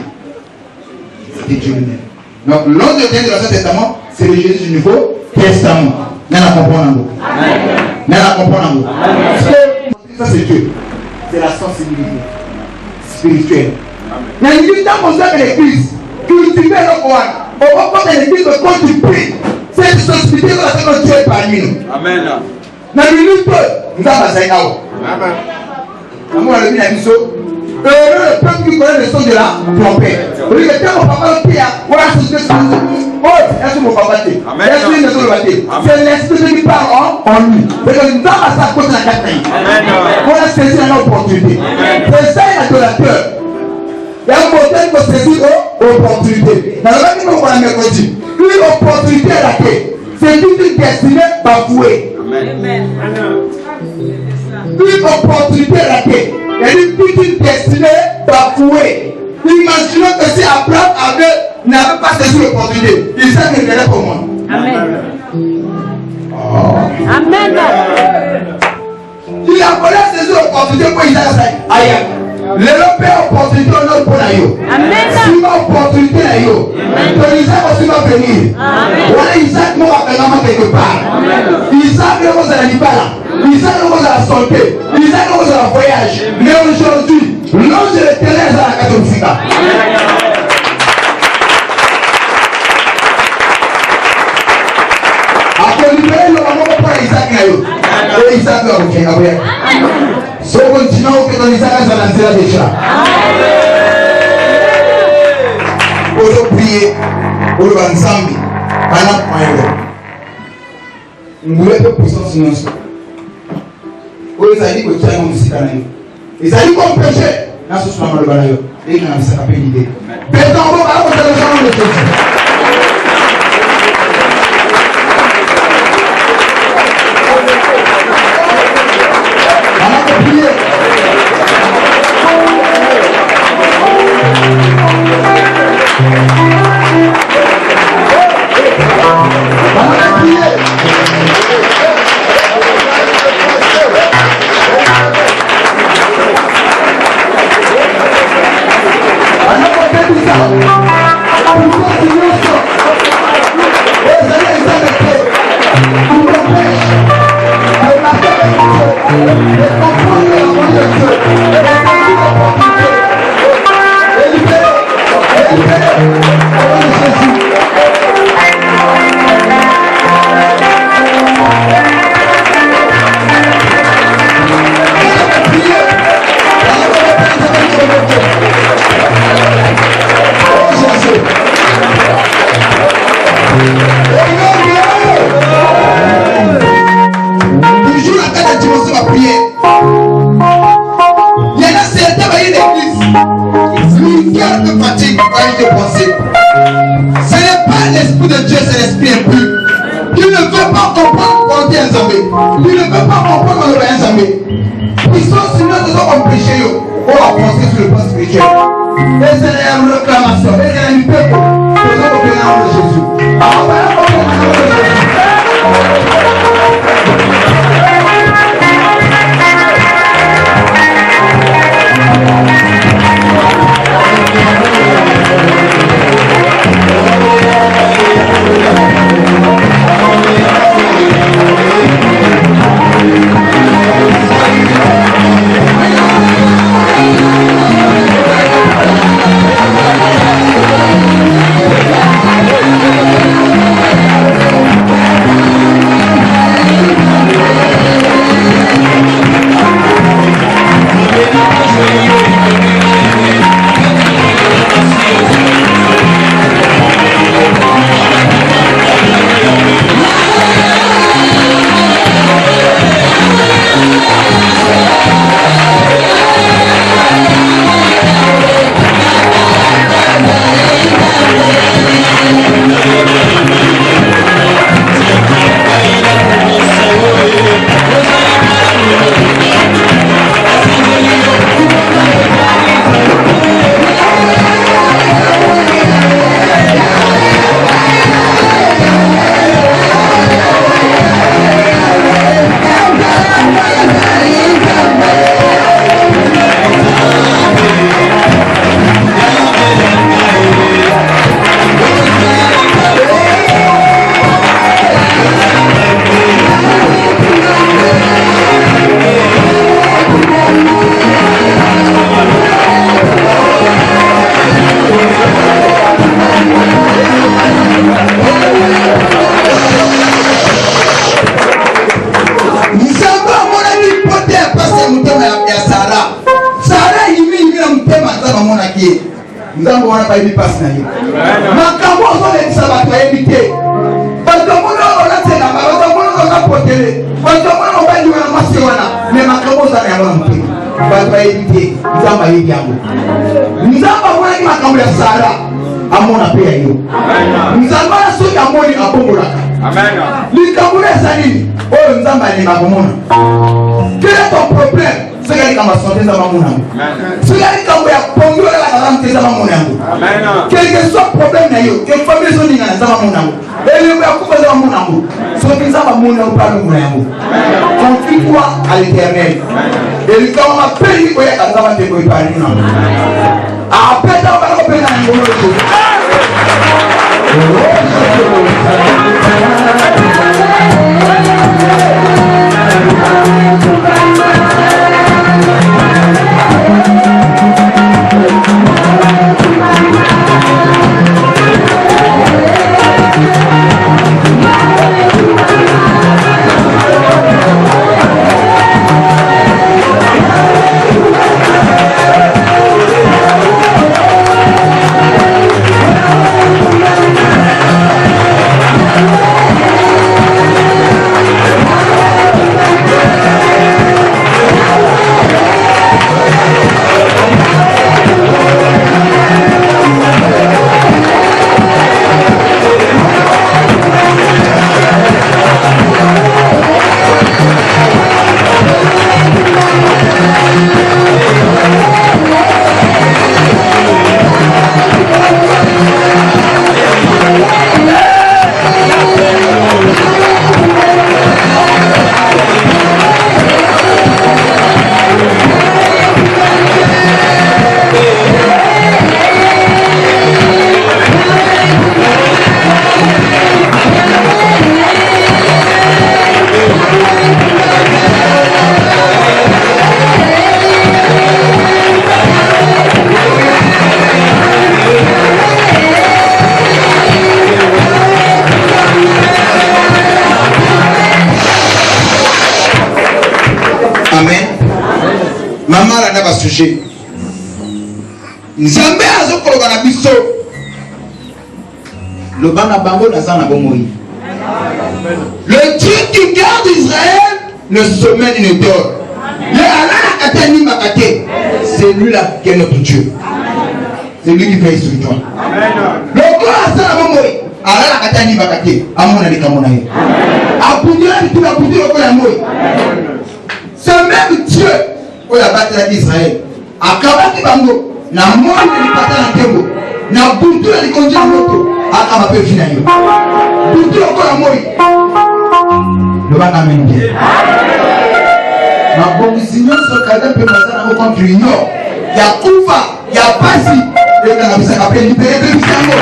C'était Dieu lui-même. Donc, l'ange de l'éternel de l'Ancien Testament, c'est le Jésus du Nouveau Testament. Nana comprendre. Nana comprendre. Ça c'est Dieu. C'est la sensibilité spirituelle. Il y a une vie dans l'église. Cultiver le Coran. On va pas dans l'église quand tu pries. C'est une sensibilité que Dieu est parmi nous. Amen. Dans le minute, nous avons besoin. Amen. Amour à la mission. Le peuple qui connaît le son de la trompette. Au lieu de dire mon papa le pire, voilà ce que c'est. Oh, est-ce que mon papa t'es? Est-ce que ne le battait? C'est l'esprit qui parle en lui. Mais que nous avons sa cause dans la quatrième. On a saisi une opportunité. C'est ça l'adorateur. Il y a un modèle pour saisir l'opportunité. Dans le même moment, on a mercredi. Une opportunité à laquelle c'est toute une destinée bafouée. Une opportunité à laquelle il y a toute une destinée bafouée. Imaginons que si Abraham n'avait pas saisi l'opportunité, il s'est révélé pour moi. Amen. Oh. Amen. Il a voulu saisir l'opportunité pour Isaac. Aïe. L'Européen opportunité on a pour l'aïe. Amen. Si ma opportunité l'aïe, que Isaac aussi va venir. Voilà Isaac nous rappellera quelque part. Isaac nous va à l'Ibala. Isaac nous va à la santé. Isaac nous va à la voyage. Mais aujourd'hui, l'ange de l'éternel est à la catholique. Après libérer le moment pour Isaac l'aïe. Et Isaac va revenir. Si on continue, on peut Isaac à la nzela déjà. Pour prier, pour le Banzambi, pendant qu'on vous voulez que puissance non soit. Vous avez dit que tu as un musique à l'année. Ils ont dit qu'on péché. Là, ce soit le balayo. Et il y a un sac à peine l'idée. Pétant, on va vous faire le genre de choses. nzambe wana bayebi mpasi na ye makambo ozolekisa bato bayebi te bato mona olatelanga bato mona ozapotele bato mona obandi wana mwasi wana me makambo oza na yango na motema bato bayebi te nzambe ayebi yango nzambe amonaki makambo ya sara amona mpe ya yo nzambe wana soki amoni abongolaka likambo na eza nini oyo nzambe alingaka komona quel est ton problème soki alikambo ya santé nzambe amona yango soki alikambo ya pongi olalaka nzambe te nzambe amona yango quelque soit problème na yo ke famille ezoningana nzambe amona yango elembo ya kufa nzambe amona yango soki nzambe amona yango mpe alongona yango confie-toi à l'éternel elikambo mapeli oyaka nzambe te koyepali nango apeta obana kopena yango loto sujet nzambe azokoloba na biso le bana bango naza na bomoi le Dieu qui garde Israël ne se met une dor le alaka te nimaka te c'est lui là qui est notre Dieu c'est lui qui veille sur toi le corps aza na bomoi alaka te nimaka te amona likambo na ye abundela bitu abundela lokola moi ce même Dieu oyo abatela Israël akabaki bango na mwana lipata na ntembo na buntu na likonzi ya moto akaba mpe vi na yo buntu lokola moi lobanga amen te mabongisi nyonso kaza mpe baza nango contre union ya kufa ya pasi ekanga bisaka mpe libere mpe bisango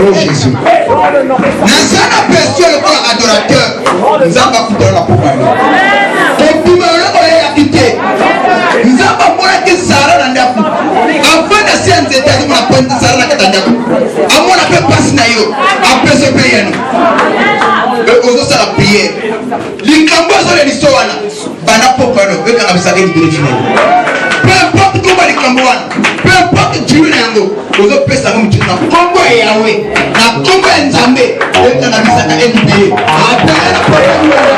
Oh Jésus. Nazana question le corps adorateur. Nous avons foutu la pauvre. Ton numéro est acquitté. Nous avons moins que Sarah dans la peau. Avant de s'y entêter, nous avons pas de Sarah dans la peau. Avant on a fait passer naïo. Après ce pays, nous osons ça la prière. Les cambos sont les histoires. Bana pauvre, nous avons fait ça avec les défilés. Peu importe comment les cambos, peu importe Dieu n'ango. Nous avons fait ça comme Dieu n'a Congo et Yahweh. Na Congo et Nzambe. Et nous avons fait ça avec les défilés. Après la première.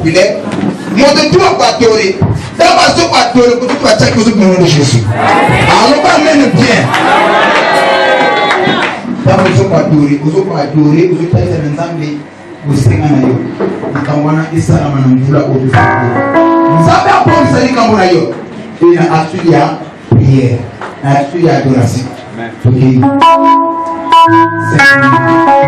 populaire. Mon de tout à adoré. Dans ma soupe adoré, pour tout à chaque chose au nom de Jésus. Alors, pas même bien. Dans ma soupe adoré, vous avez adoré, vous avez fait un ensemble, vous avez fait un ayo. Vous avez fait un ensemble, vous avez appris ça comme ayo. Et il a actué à prière, actué à adoration. Ok. C'est